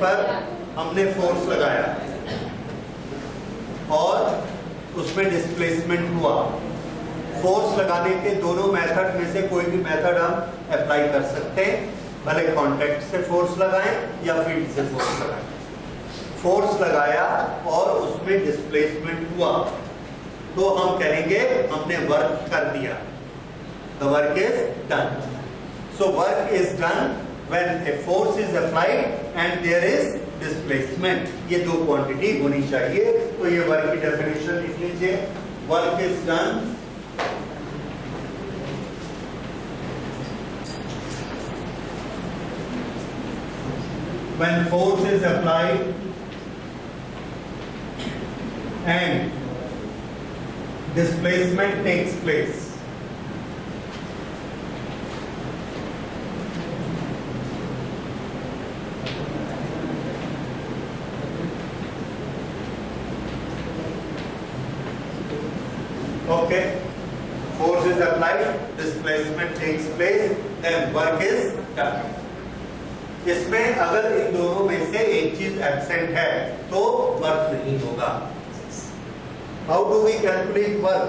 पर हमने फोर्स लगाया और उसमें डिस्प्लेसमेंट हुआ। फोर्स लगाने के दोनों मेथड में से कोई भी मेथड हम अप्लाई कर सकते हैं, भले कांटेक्ट से फोर्स लगाएं या फील्ड से फोर्स लगाएं। फोर्स लगाया और उसमें डिस्प्लेसमेंट हुआ तो हम कहेंगे हमने वर्क कर दिया, the work is done. So work is done when a force is applied and there is displacement. ये दो क्वांटिटी होनी चाहिए। तो ये वर्क की डेफिनेशन लिख लीजिए, work is done when force is applied and displacement takes place. Okay, force is applied, displacement takes place, then work is done. इसमें अगर इन दोनों में से एक चीज एब्सेंट है तो वर्क नहीं होगा। How do we calculate work?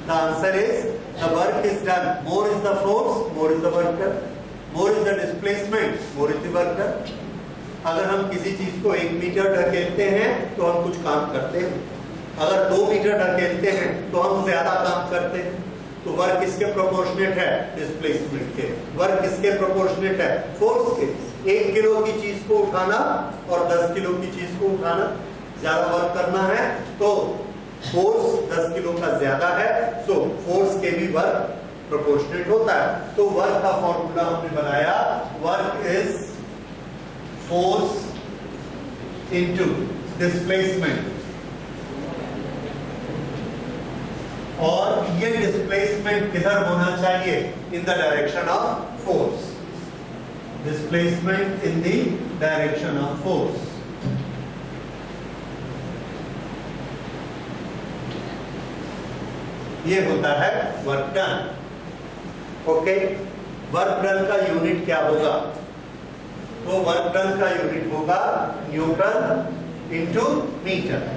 The answer is the work is done, more is the force, more is the work done, more is the displacement, more is the work done. अगर हम किसी चीज को 1 metre ढकेलते हैं तो हम कुछ काम करते हैं, अगर 2 मीटर ढकेलते हैं तो हम ज्यादा काम करते हैं। तो वर्क किसके प्रोपोर्शनेट है? डिस्प्लेसमेंट के। वर्क किसके प्रोपोर्शनेट है? फोर्स के। 1 किलो की चीज को उठाना और 10 किलो की चीज को उठाना, ज्यादा वर्क करना है तो फोर्स 10 किलो का ज्यादा है, सो फोर्स के भी वर्क प्रोपोर्शनेट होता है। तो वर्क का फॉर्मूला हमने बनाया, work is force into displacement, और ये डिस्प्लेसमेंट किधर होना चाहिए? इन the direction of force. Displacement in the direction of force. ये होता है work done. Okay, work done का यूनिट क्या होगा? तो वर्क डन का यूनिट होगा न्यूटन इंटू मीटर।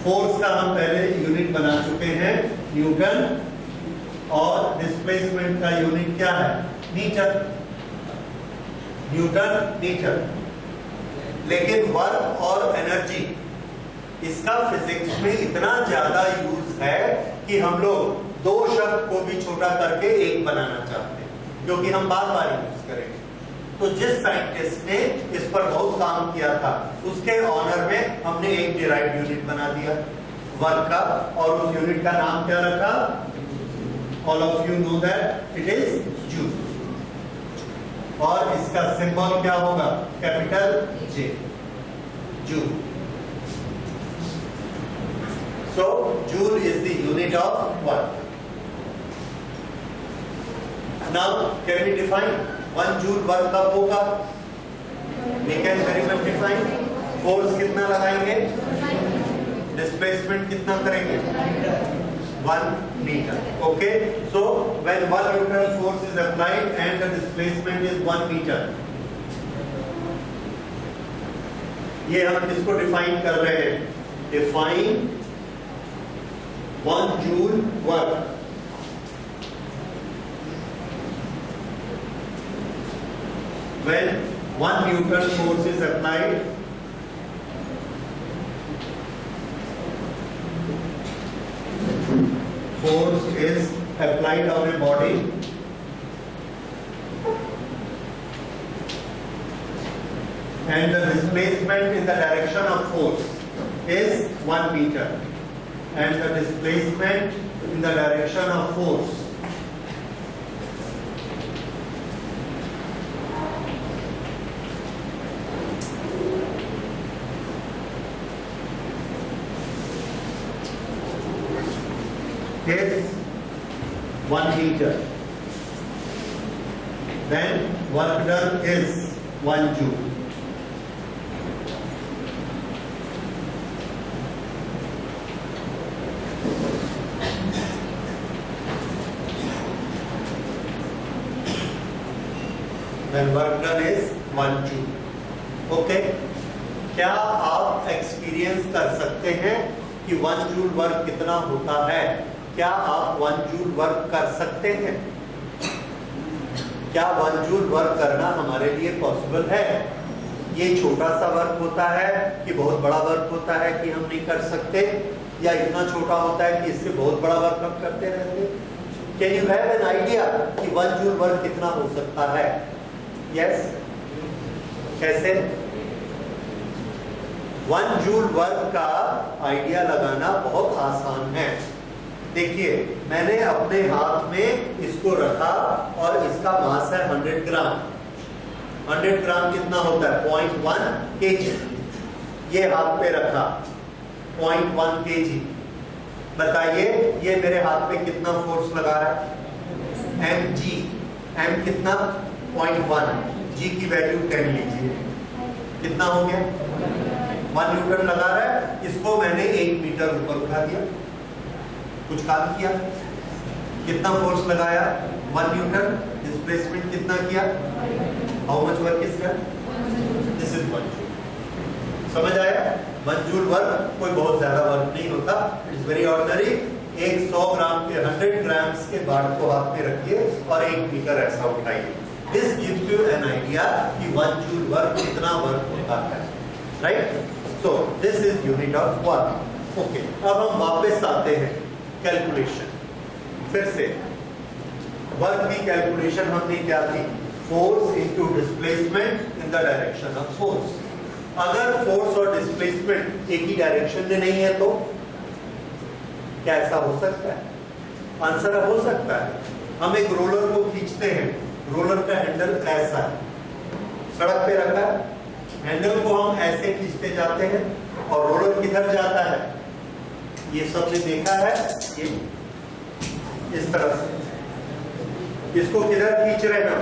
फोर्स का हम पहले यूनिट बना चुके हैं न्यूटन, और डिस्प्लेसमेंट का यूनिट क्या है? Metre, newton metre. लेकिन वर्क और एनर्जी, इसका फिजिक्स में इतना ज्यादा यूज है कि हम लोग 2 शब्द को भी छोटा करके 1 बनाना चाहते हैं, क्योंकि हम बार बार यूज करेंगे। तो जिस साइंटिस्ट ने इस पर बहुत काम किया था उसके ऑनर में हमने एक डिराइव्ड यूनिट बना दिया वर्क का, और उस यूनिट का नाम क्या रखा? All of you know that it is joule, और इसका सिंबल क्या होगा? Capital J, joule. So joule is the unit of work. Now can we define 1 joule work कब होगा? We can very much define. Force कितना लगाएंगे? Displacement कितना करेंगे? 1 metre. Okay, so when 1 Newton force is applied and the displacement is 1 meter, ये हम किसको define कर रहे हैं? Define 1 joule work when 1 Newton force is applied on a body and the displacement in the direction of force is 1 meter, and the displacement in the direction of force is 1 meter, then work done is 1 joule. when work done is 1 joule. Okay, क्या आप experience कर सकते हैं कि 1 joule work कितना होता है? क्या आप 1 जूल वर्क कर सकते हैं? क्या 1 जूल वर्क करना हमारे लिए पॉसिबल है? ये छोटा सा वर्क होता है कि बहुत बड़ा वर्क होता है कि हम नहीं कर सकते, या इतना छोटा होता है कि इससे बहुत बड़ा वर्क हम करते रहते? Can you have an idea कि 1 जूल वर्क कितना हो सकता है? यस, कैसे? 1 जूल वर्क का आइडिया लगाना बहुत आसान है। देखिए, मैंने अपने हाथ में इसको रखा और इसका मास है 100 ग्राम। 100 ग्राम कितना होता है? 0.1 kg। ये हाथ पे रखा 0.1 kg। बताइए ये मेरे हाथ पे कितना फोर्स लगा है? mg। m कितना? 0.1। g की वैल्यू 10 लीजिए, कितना हो गया? 1 न्यूटन लगा रहा है। इसको मैंने 1 मीटर ऊपर उठा दिया, कुछ काम किया, कितना फोर्स लगाया? 1 न्यूटन। डिस्प्लेसमेंट कितना किया? How much work is done? This is 1 joule. समझ आया? 1 जूल वर्क कोई बहुत ज्यादा वर्क नहीं होता, इट्स वेरी ऑर्डिनरी। एक 100 ग्राम के 100 ग्राम्स के बार को हाथ में रखिए और 1 मीटर ऐसा उठाइए। This gives you an idea कि 1 जूल वर्क कितना वर्क होता है, right? So this is unit of work. Okay, अब हम वापस आते हैं कैलकुलेशन। फिर से वर्क की कैलकुलेशन हमने क्या थी? Force into displacement in the direction of force. अगर फोर्स और डिस्प्लेसमेंट एक ही डायरेक्शन में नहीं है तो क्या ऐसा हो सकता है? आंसर हो सकता है। हम एक रोलर को खींचते हैं, रोलर का हैंडल ऐसा है, सड़क पे रखा है, हैंडल को हम ऐसे खींचते जाते हैं और रोलर किधर जाता है? ये सबने देखा है, ये इस तरह से। इसको किधर खींच रहे हैं?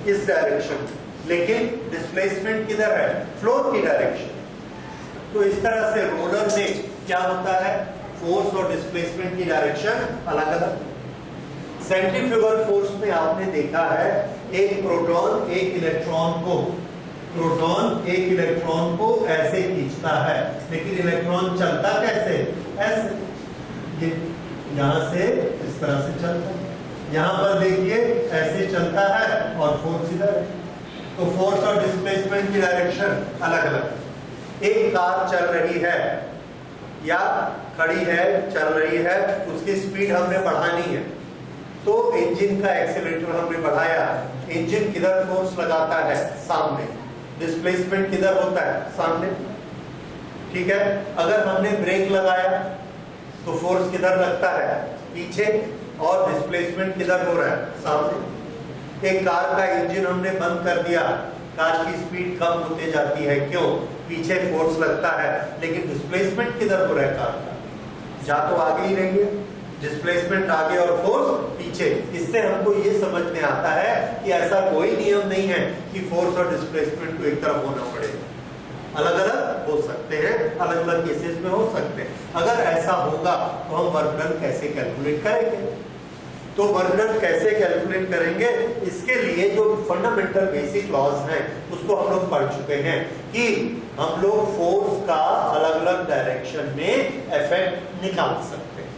इस डायरेक्शन, लेकिन डिस्प्लेसमेंट किधर है? फ्लोर की डायरेक्शन। तो इस तरह से रोलर में क्या होता है? फोर्स और डिस्प्लेसमेंट की डायरेक्शन अलग अलग। सेंट्रीफ्यूगल फोर्स में आपने देखा है एक प्रोटॉन एक इलेक्ट्रॉन को ऐसे खींचता है, लेकिन इलेक्ट्रॉन चलता कैसे? ऐसे, ये यहां से इस तरह से चलता है। यहां पर देखिए ऐसे चलता है और फोर्स इधर है। तो फोर्स और डिस्प्लेसमेंट की डायरेक्शन अलग अलग। एक कार चल रही है या खड़ी है, चल रही है, उसकी स्पीड हमने बढ़ानी है, तो इंजन का एक्सीलरेटर हमने बढ़ाया। इंजन किधर फोर्स लगाता है? सामने। डिस्प्लेसमेंट किधर होता है? सामने। ठीक है, अगर हमने ब्रेक लगाया तो फोर्स किधर लगता है? पीछे। और डिस्प्लेसमेंट किधर हो रहा है? सामने। एक कार का इंजन हमने बंद कर दिया, कार की स्पीड कम होते जाती है, क्यों? पीछे फोर्स लगता है, लेकिन डिस्प्लेसमेंट किधर हो रहा है कार का? जा तो आगे ही रही है, डिस्प्लेसमेंट आगे और फोर्स पीछे। इससे हमको ये समझ में आता है कि ऐसा कोई नियम नहीं है कि फोर्स और डिस्प्लेसमेंट को एक तरफ होना पड़ेगा, अलग अलग हो सकते हैं, अलग अलग केसेस में हो सकते हैं। अगर ऐसा होगा तो हम वर्क डन कैसे कैलकुलेट करेंगे? तो वर्क डन कैसे कैलकुलेट करेंगे? इसके लिए जो फंडामेंटल बेसिक लॉज हैं उसको हम लोग पढ़ चुके हैं कि हम लोग फोर्स का अलग अलग डायरेक्शन में इफेक्ट निकाल सकते हैं।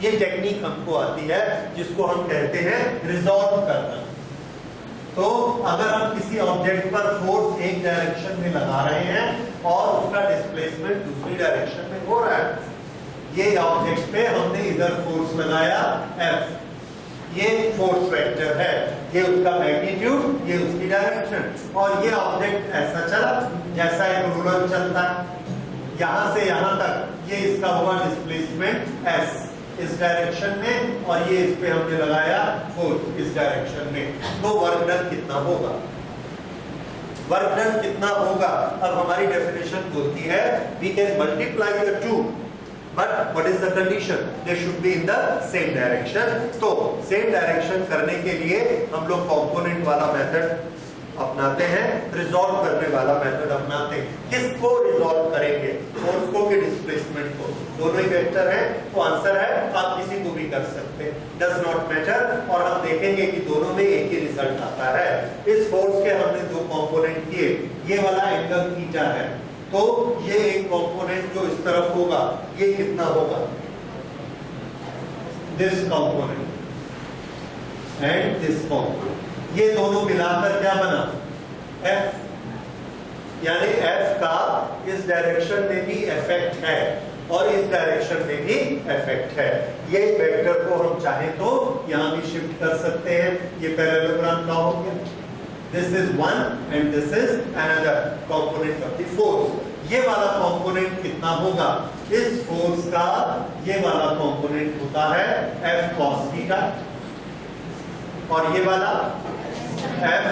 ये टेक्निक हमको आती है जिसको हम कहते हैं रिजॉल्व करना। तो अगर हम किसी ऑब्जेक्ट पर फोर्स एक डायरेक्शन में लगा रहे हैं और उसका डिस्प्लेसमेंट दूसरी डायरेक्शन में हो रहा है, ये ऑब्जेक्ट पे हमने इधर फोर्स लगाया F, ये फोर्स वेक्टर है, ये उसका मैग्नीट्यूड, ये उसकी डायरेक्शन, और ये ऑब्जेक्ट ऐसा चला जैसा एक रोलर चलता है यहां से यहां तक, ये इसका हुआ डिस्प्लेसमेंट S इस डायरेक्शन में, और ये इस पे हमने लगाया फोर्स इस डायरेक्शन में। तो वर्क डन कितना होगा? वर्क डन कितना होगा? अब हमारी डेफिनेशन बोलती है we can multiply the two, but what is the condition? They should be in the same direction. तो सेम डायरेक्शन करने के लिए हम लोग कंपोनेंट वाला मेथड अपनाते हैं, रिजॉल्व करने वाला मेथड अपनाते हैं। किसको रिजॉल्व करेंगे, फोर्स को कि डिस्प्लेसमेंट को? दोनों ही वेक्टर है, तो आंसर है आप किसी को भी कर सकते हैं, डज नॉट मैटर। और हम देखेंगे कि दोनों में एक ही रिजल्ट आता है। इस फोर्स के हमने दो कंपोनेंट किए, ये वाला एंगल थीटा है, तो ये एक कंपोनेंट जो इस तरफ होगा ये कितना होगा, this component and this component, ये दोनों मिलाकर क्या बना, F। यानी F का इस डायरेक्शन में भी इफेक्ट है और इस डायरेक्शन में भी इफेक्ट है। ये वेक्टर को हम चाहे तो यहां भी शिफ्ट कर सकते हैं। ये पैरेललोग्राम का हो गया, this is one and this is another component of the force. ये वाला कंपोनेंट कितना होगा, इस फोर्स का ये वाला कंपोनेंट होता है F cos थीटा और ये वाला F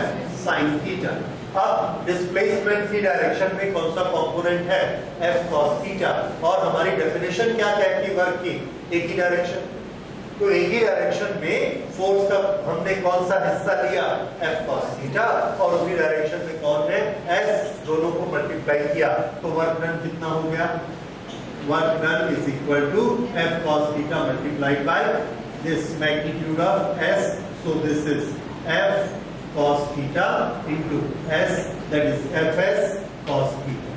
sin थीटा। अब डिस्प्लेसमेंट की डायरेक्शन में कौन सा कंपोनेंट है, F cos थीटा। और हमारी डेफिनेशन क्या कहती है वर्क की, एक ही डायरेक्शन। तो एक ही डायरेक्शन में फोर्स का हमने कौन सा हिस्सा लिया, F cos थीटा, और उसी डायरेक्शन में कौन है, S, दोनों को मल्टीप्लाई किया तो वर्क डन कितना हो गया, work done is equal to F cos theta multiplied by this magnitude of S। So this is F cos theta into S, that is Fs cos theta।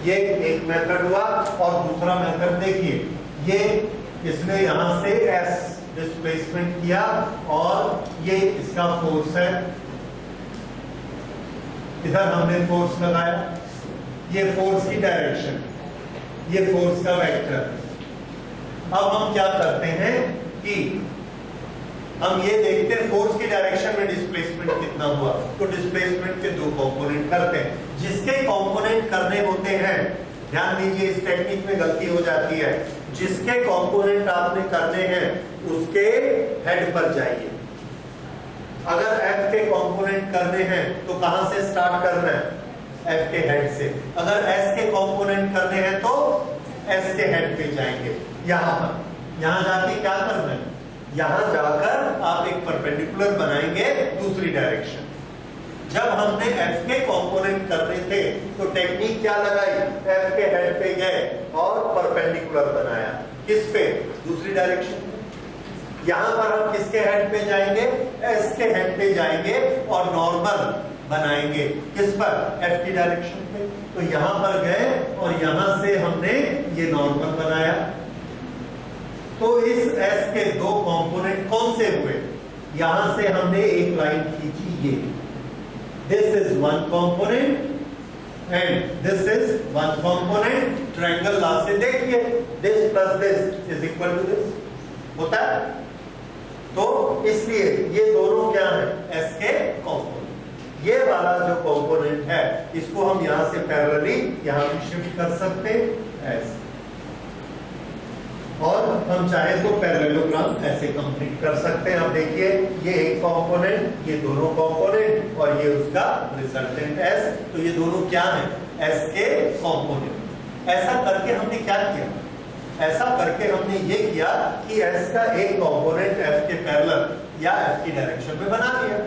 ये एक method हुआ। और दूसरा मेथड देखिए, ये इसने यहां से S डिस्प्लेसमेंट किया और ये इसका फोर्स है, इधर हमने फोर्स लगाया, ये फोर्स की डायरेक्शन, ये फोर्स का वेक्टर। अब हम क्या करते हैं कि हम ये देखते हैं फोर्स की डायरेक्शन में डिस्प्लेसमेंट कितना हुआ, तो डिस्प्लेसमेंट के दो कंपोनेंट करते हैं। जिसके कंपोनेंट करने होते हैं, ध्यान दीजिए इस टेक्निक में गलती हो जाती है, जिसके कंपोनेंट आपने करने हैं उसके हेड पर जाइए। अगर F के कंपोनेंट करने हैं तो कहां से स्टार्ट करना है, F के हेड से। अगर S के कंपोनेंट करने हैं तो S के हेड पे जाएंगे। यहां जाके क्या करना है, यहां जाकर आप एक परपेंडिकुलर बनाएंगे दूसरी डायरेक्शन। जब हमने F के कंपोनेंट कर रहे थे तो टेक्निक क्या लगाई, F के हेड पे गए और परपेंडिकुलर बनाया, किस पे, दूसरी डायरेक्शन पे। यहां पर हम किसके हेड पे जाएंगे, S के हेड पे जाएंगे और नॉर्मल बनाएंगे, किस पर, F की डायरेक्शन पे। तो यहां पर गए और यहां से हमने ये नॉर्मल बनाया। तो इस S के दो कंपोनेंट कौन से हुए, यहां से हमने एक लाइन खींची, ये this is one component and this is one component. Triangle law से देखिए, this plus this is equal to this होता है। तो इसलिए ये दोनों क्या है, S के कंपोनेंट। ये वाला जो कंपोनेंट है इसको हम यहां से पैरेलली यहां भी शिफ्ट कर सकते हैं ऐसे, और हम चाहे तो पैरेललोग्राम ऐसे कंप्लीट कर सकते हैं। अब देखिए ये एक कंपोनेंट, ये दोनों कंपोनेंट और ये उसका रिजल्टेंट S। तो ये दोनों क्या हैं, S के कंपोनेंट। ऐसा करके हमने क्या किया, ऐसा करके हमने ये किया कि S का एक कंपोनेंट F के पैरेलल या F की डायरेक्शन में बना लिया।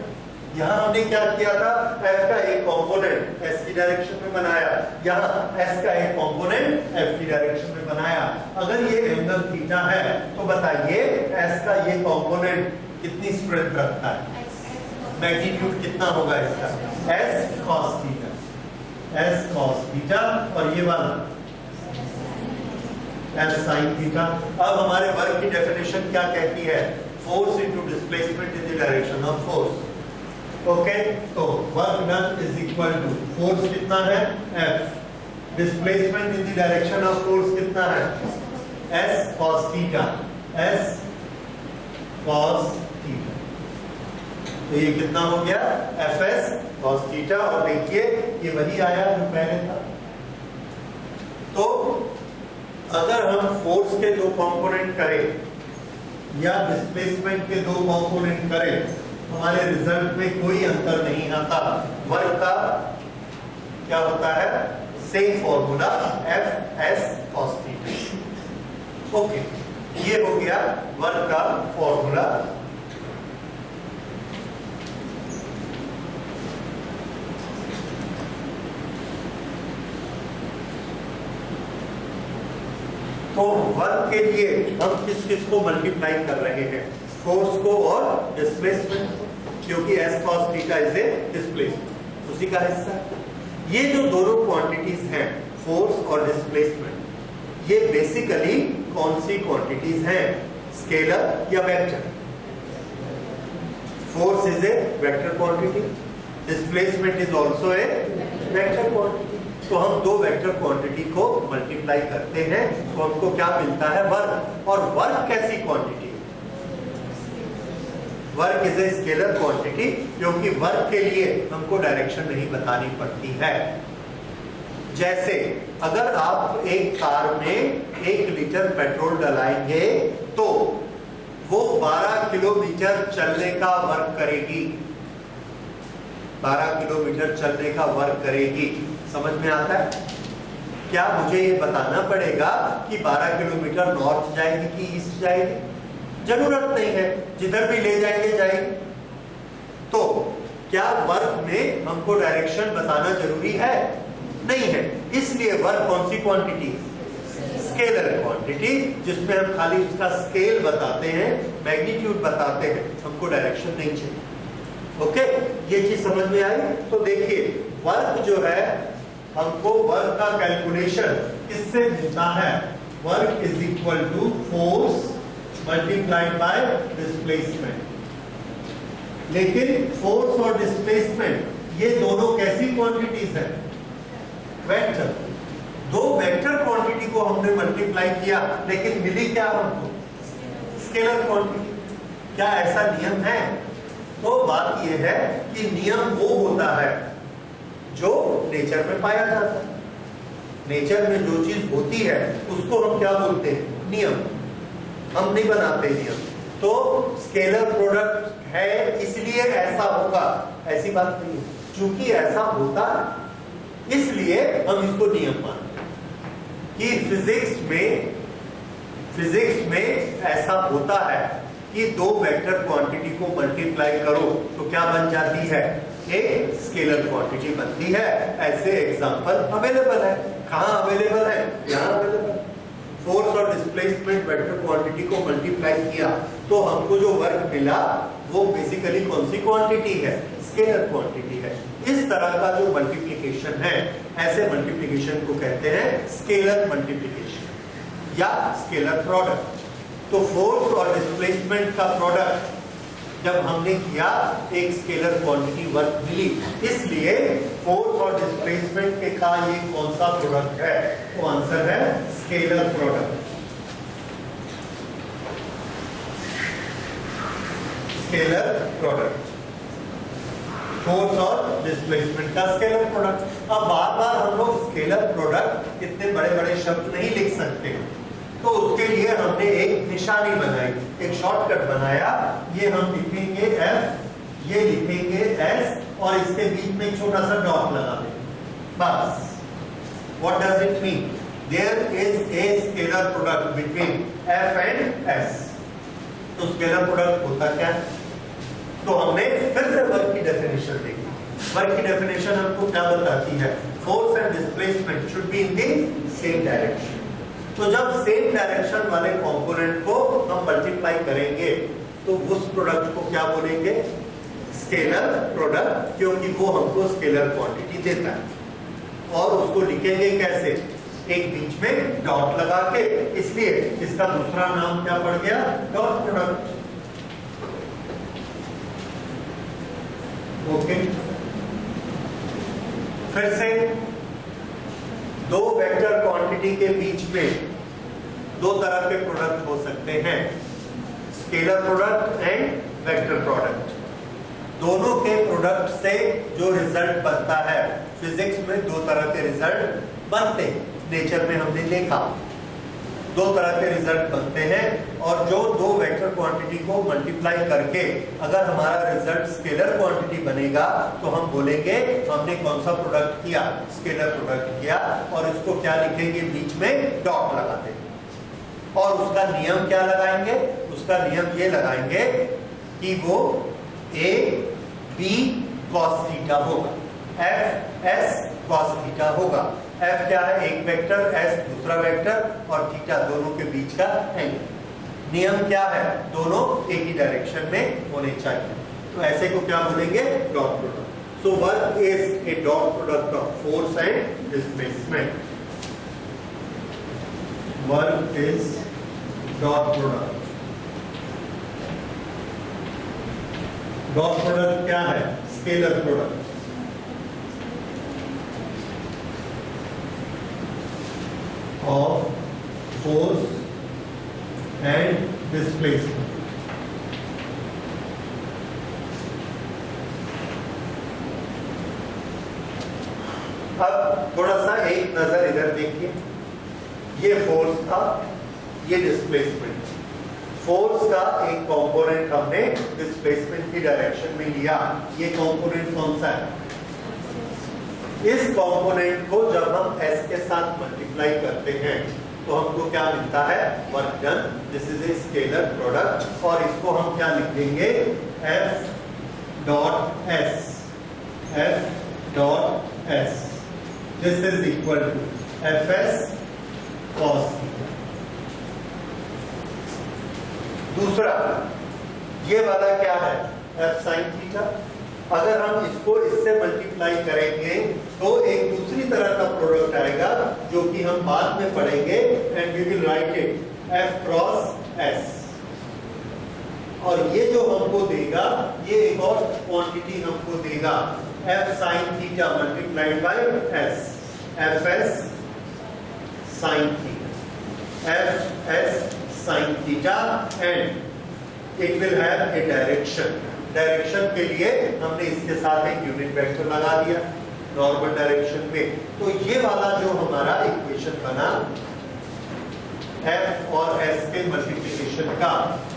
यहाँ हमने क्या किया था, F का एक कंपोनेंट S की डायरेक्शन में बनाया, यहाँ S का एक कंपोनेंट F की डायरेक्शन में बनाया। अगर ये एंगल थीटा है तो बताइए S का ये कंपोनेंट कितनी स्ट्रेंथ रखता है, मैग्नीट्यूड कितना होगा इसका, S cos theta, S cos theta, और ये वाला S sin थीटा। अब हमारे वर्क की डेफिनेशन क्या कहती है, force into displacement in the direction of force. Okay, तो work done is equal to force कितना है, F, displacement in the direction of force कितना है, S cos theta, S cos theta. तो ये कितना हो गया, Fs cos थीटा। और देखिए ये वही आया जो पहले था। तो अगर हम फोर्स के दो कंपोनेंट करें या डिस्प्लेसमेंट के दो कंपोनेंट करें, हमारे रिजल्ट में कोई अंतर नहीं आता। वर्क का क्या होता है, same formula Fs cos theta. Okay, ये हो गया वर्क का फॉर्मूला। तो वर्क के लिए हम किस किस को मल्टीप्लाई कर रहे हैं, फोर्स को और डिस्प्लेसमेंट, क्योंकि S cos theta is a displacement उसी का हिस्सा है। ये जो दोनों क्वांटिटीज हैं, फोर्स और डिस्प्लेसमेंट, ये बेसिकली कौन सी क्वांटिटीज हैं, स्केलर या vector? Force is a vector quantity, displacement is also a vector quantity. तो हम दो वेक्टर क्वांटिटी को मल्टीप्लाई करते हैं तो हमको क्या मिलता है, वर्क। और वर्क कैसी quantity? Work is a scalar quantity, क्योंकि वर्क के लिए हमको डायरेक्शन नहीं बतानी पड़ती है। जैसे अगर आप एक कार में 1 लीटर पेट्रोल डलाएंगे तो वो 12 किलोमीटर चलने का वर्क करेगी, 12 किलोमीटर चलने का वर्क करेगी। समझ में आता है? क्या मुझे ये बताना पड़ेगा कि 12 किलोमीटर नॉर्थ जाएगी कि ईस्ट जाएगी? जरूरत नहीं है, जिधर भी ले जाएंगे जाएगी। तो क्या वर्क में हमको डायरेक्शन बताना जरूरी है? नहीं है। इसलिए वर्क कौन सी क्वांटिटी? स्केलर क्वांटिटी, जिसमें हम खाली उसका स्केल बताते हैं, मैग्नीट्यूड बताते हैं, हमको डायरेक्शन नहीं चाहिए। ओके, ये चीज समझ में आई? तो देखिए, वर्क जो है, हमको वर्क का कैलकुलेशन किससे मिलता है? Work is equal to force multiplied by displacement. लेकिन फोर्स और डिस्प्लेसमेंट ये दोनों कैसी क्वांटिटीज हैं? वेक्टर। दो वेक्टर क्वांटिटी को हमने मल्टीप्लाई किया, लेकिन मिली क्या हमको? Scalar quantity. क्या ऐसा नियम है? तो बात यह है कि नियम वो होता है जो नेचर में पाया जाता है। नेचर में जो चीज होती है उसको हम क्या बोलते हैं? नियम। हम नहीं बनाते नियम। तो स्केलर प्रोडक्ट है इसलिए ऐसा होगा, ऐसी बात नहीं है। चूंकि ऐसा होता है इसलिए हम इसको नियम मानते हैं कि फिजिक्स में ऐसा होता है कि दो वेक्टर क्वांटिटी को मल्टीप्लाई करो तो क्या बन जाती है? एक स्केलर क्वांटिटी बनती है। ऐसे एग्जांपल अवेलेबल है। कहाँ अवेलेबल है? यहाँ अवेलेबल। फोर्स और डिस्प्लेसमेंट वेक्टर क्वांटिटी को मल्टीप्लाई किया तो हमको जो वर्क मिला वो बेसिकली कौन सी क्वांटिटी है? स्केलर क्वांटिटी है। इस तरह का जो मल्टीप्लिकेशन है, ऐसे मल्टीप्लिकेशन को कहते हैं स्केलर मल्टीप्लिकेशन या स्केलर प्रोडक्ट। तो फोर्स और डिस्प्लेसमेंट का प्रोडक्ट जब हमने किया, एक स्केलर क्वांटिटी वर्क मिली, इसलिए फोर्स और डिस्प्लेसमेंट के का ये कौन सा प्रोडक्ट है? तो आंसर है scalar product. Scalar product, force और डिस्प्लेसमेंट का स्केलर प्रोडक्ट। अब बार बार हम लोग स्केलर प्रोडक्ट इतने बड़े बड़े शब्द नहीं लिख सकते, तो उसके लिए हमने एक निशानी बनाई, एक शॉर्टकट बनाया। ये हम लिखेंगे F, ये लिखेंगे S, और इसके बीच में एक छोटा सा डॉट लगा देंगे, बस। What does it mean? There is a scalar product between F and S. तो स्केलर प्रोडक्ट होता क्या है? तो हमने फिर से वर्क की डेफिनेशन देखी। वर्क की डेफिनेशन हमको क्या बताती है? Force and displacement should be in the same direction. तो जब सेम डायरेक्शन वाले कंपोनेंट को हम मल्टीप्लाई करेंगे तो उस प्रोडक्ट को क्या बोलेंगे? स्केलर प्रोडक्ट, क्योंकि वो हमको स्केलर क्वांटिटी देता है। और उसको लिखेंगे कैसे? एक बीच में डॉट लगा के, इसलिए इसका दूसरा नाम क्या पड़ गया? Dot product. ओके, फिर से दो वेक्टर क्वांटिटी के बीच में दो तरह के प्रोडक्ट हो सकते हैं, scalar product and vector product. दोनों के प्रोडक्ट से जो रिजल्ट बनता है, फिजिक्स में दो तरह के रिजल्ट बनते हैं। नेचर में हमने देखा दो तरह के रिजल्ट बनते हैं, और जो दो वेक्टर क्वांटिटी को मल्टीप्लाई करके अगर हमारा रिजल्ट स्केलर क्वांटिटी बनेगा तो हम बोलेंगे हमने कौन सा प्रोडक्ट किया? स्केलर प्रोडक्ट किया। और इसको क्या लिखेंगे? बीच में डॉट लगा देंगे। और उसका नियम क्या लगाएंगे? उसका नियम ये लगाएंगे कि वो A B cos थीटा होगा, F S cos थीटा होगा। F क्या है? एक वेक्टर, S दूसरा वेक्टर और थीटा दोनों के बीच का एंगल। नियम क्या है? दोनों एक ही डायरेक्शन में होने चाहिए। तो ऐसे को क्या बोलेंगे? Dot product. So work is a dot product of force and displacement. Work is dot product. Dot product क्या है? Scalar product of force and displacement. अब थोड़ा सा एक नजर इधर देखिए, ये फोर्स था, ये डिस्प्लेसमेंट। फोर्स का एक कंपोनेंट हमने डिस्प्लेसमेंट की डायरेक्शन में लिया। ये कंपोनेंट कौन सा है? इस कंपोनेंट को जब हम s के साथ मल्टीप्लाई करते हैं तो हमको क्या मिलता है? Work done. This is a scalar product और इसको हम क्या लिख देंगे? F dot S। F dot S this is equal to Fs cos theta. दूसरा ये वाला क्या है? F sin theta. अगर हम इसको इससे मल्टीप्लाई करेंगे तो एक दूसरी तरह का प्रोडक्ट आएगा जो कि हम बाद में पढ़ेंगे and we will write it F cross S। और ये जो हमको देगा ये एक और क्वांटिटी हमको देगा F sin theta multiplied bye S। Fs sin theta, Fs sin theta and it will have a direction. Direction के लिए हमने इसके साथ एक यूनिट वेक्टर लगा दिया नॉर्मल डायरेक्शन में। तो ये वाला जो हमारा इक्वेशन बना F और S के मल्टीप्लिकेशन का,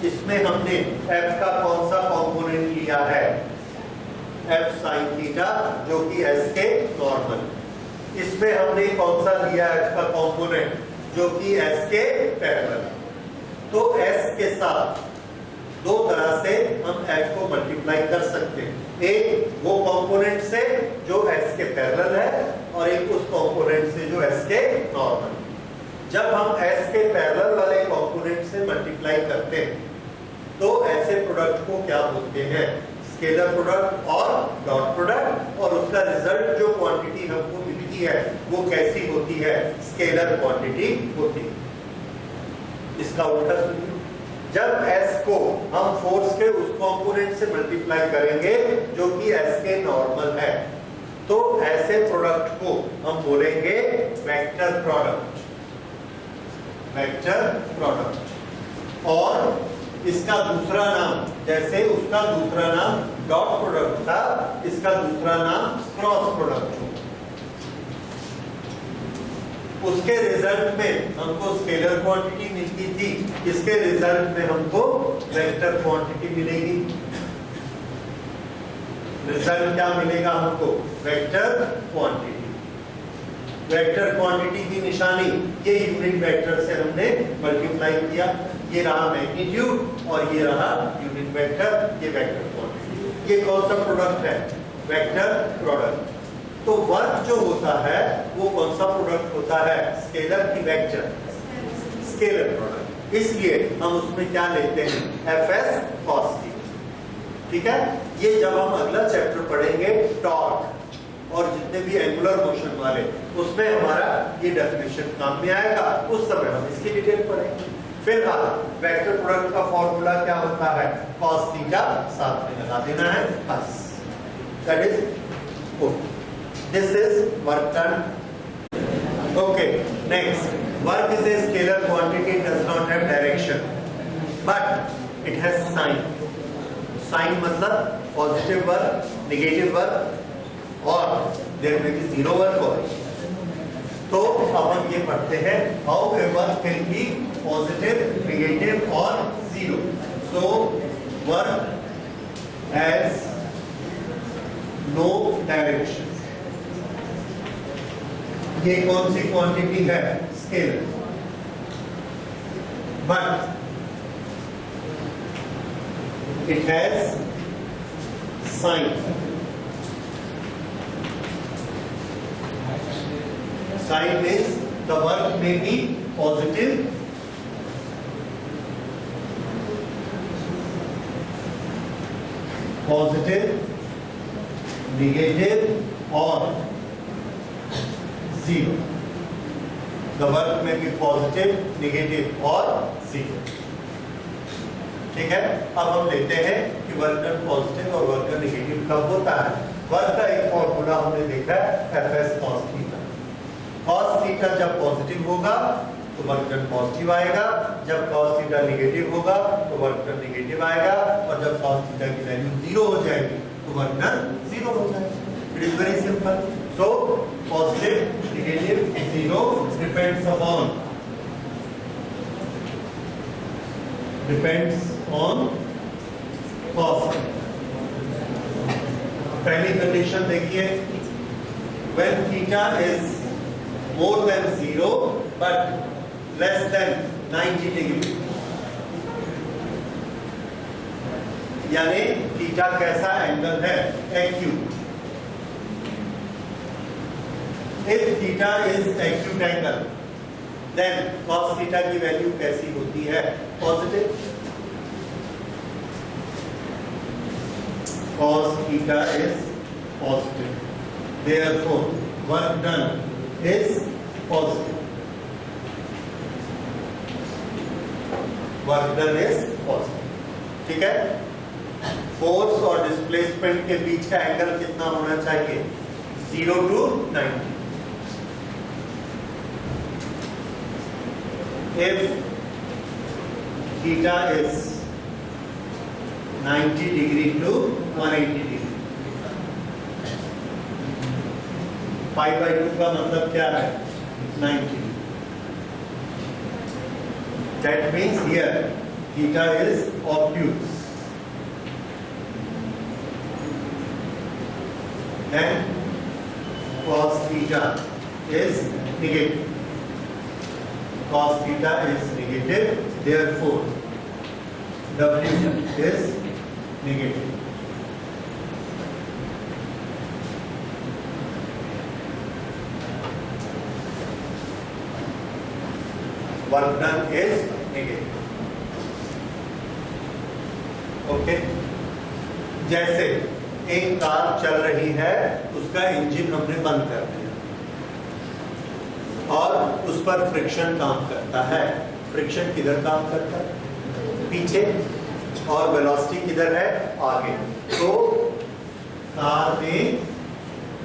इसमें हमने F का कौन सा कंपोनेंट लिया है? F sin थीटा जो कि S के नॉर्मल। इसमें हमने कौन सा लिया F का कंपोनेंट जो कि S के पैरेलल। तो S के साथ दो तरह से हम F को मल्टीप्लाई कर सकते हैं। एक वो कंपोनेंट से जो S के पैरेलल है और एक उस कंपोनेंट से जो S के नॉर्मल। जब हम S के पैरेलल वाले कंपोनेंट से मल्टीप्लाई करते हैं तो ऐसे प्रोडक्ट को क्या बोलते हैं? स्केलर प्रोडक्ट और डॉट प्रोडक्ट। और उसका रिजल्ट जो क्वांटिटी हमको मिलती है वो कैसी होती है? स्केलर क्वांटिटी होती है। इसका उल्टा सुनिए, जब S को हम फोर्स के उस कंपोनेंट से मल्टीप्लाई करेंगे जो कि S के नॉर्मल है तो ऐसे प्रोडक्ट को हम बोलेंगे वेक्टर प्रोडक्ट। Vector product. और इसका दूसरा नाम, जैसे उसका दूसरा नाम डॉट प्रोडक्ट था, इसका दूसरा नाम क्रॉस प्रोडक्ट हो। उसके रिजल्ट में हमको स्केलर क्वांटिटी मिलती थी, इसके रिजल्ट में हमको वेक्टर क्वांटिटी मिलेगी। रिजल्ट क्या मिलेगा हमको? Vector quantity. वेक्टर क्वांटिटी की निशानी ये यूनिट वेक्टर से हमने मल्टीप्लाई किया। ये रहा मैग्नीट्यूड और ये रहा यूनिट वेक्टर, ये वेक्टर क्वांटिटी। ये कौन सा प्रोडक्ट है? Vector product. तो वर्क जो होता है वो कौन सा प्रोडक्ट होता है? स्केलर की वेक्टर, स्केलर प्रोडक्ट। इसलिए हम उसमें क्या लेते हैं? Fs cos theta. ठीक है। ये जब हम अगला चैप्टर पढ़ेंगे टॉर्क और जितने भी एंगुलर मोशन वाले, उसमें हमारा ये डेफिनेशन काम में आएगा। उस समय हम इसकी डिटेल पढ़ेंगे। फिलहाल वेक्टर प्रोडक्ट का फॉर्मूला क्या होता है? cos थीटा साथ में लगा देना है बस। That is okay. This is work done. Okay, next. Work is a scalar quantity, it does not have direction, but it has sign. Sign मतलब positive work, negative work, और there may be zero work also. तो अब हम ये पढ़ते हैं how a work can be positive, negative और zero. So work has no direction. ये कौन सी क्वांटिटी है? Scalar. But it has sign. Sign means the work may be positive, negative or zero. The work may be positive, negative or zero. ठीक है, अब हम लेते हैं कि वर्क डन पॉजिटिव और वर्क डन नेगेटिव कब होता है। वर्क का एक फॉर्मूला हमने देखा है, FS cos theta. Cos theta जब पॉजिटिव होगा तो वर्क डन पॉजिटिव आएगा, जब कॉस थीटा नेगेटिव होगा तो वर्क डन नेगेटिव आएगा, और जब कॉस थीटा की वैल्यू जीरो हो जाएगी तो वर्क डन जीरो हो जाएगा। It is very simple. So positive, negative, zero depends on cos. पहली कंडीशन देखिए, when theta is more than 0 but less than 90 degree, यानी थीटा कैसा एंगल है, acute. If theta is acute angle, then cos theta की value कैसी होती है, positive. Cos theta is positive. Therefore, work done is positive. Work done is positive. ठीक है? Force और डिस्प्लेसमेंट के बीच का एंगल कितना होना चाहिए, 0 to 90. If theta is 90 degree to 180 degree, pi by 2 का मतलब क्या है, 90. That means here theta is obtuse. Then cos theta is negative. Cos theta is negative, therefore W is negative. Work done is negative. Okay, जैसे एक car चल रही है, उसका इंजन हमने बंद कर दिया और उस पर फ्रिक्शन काम करता है। फ्रिक्शन किधर काम करता है, पीछे, और वेलोसिटी किधर है, आगे। तो कार में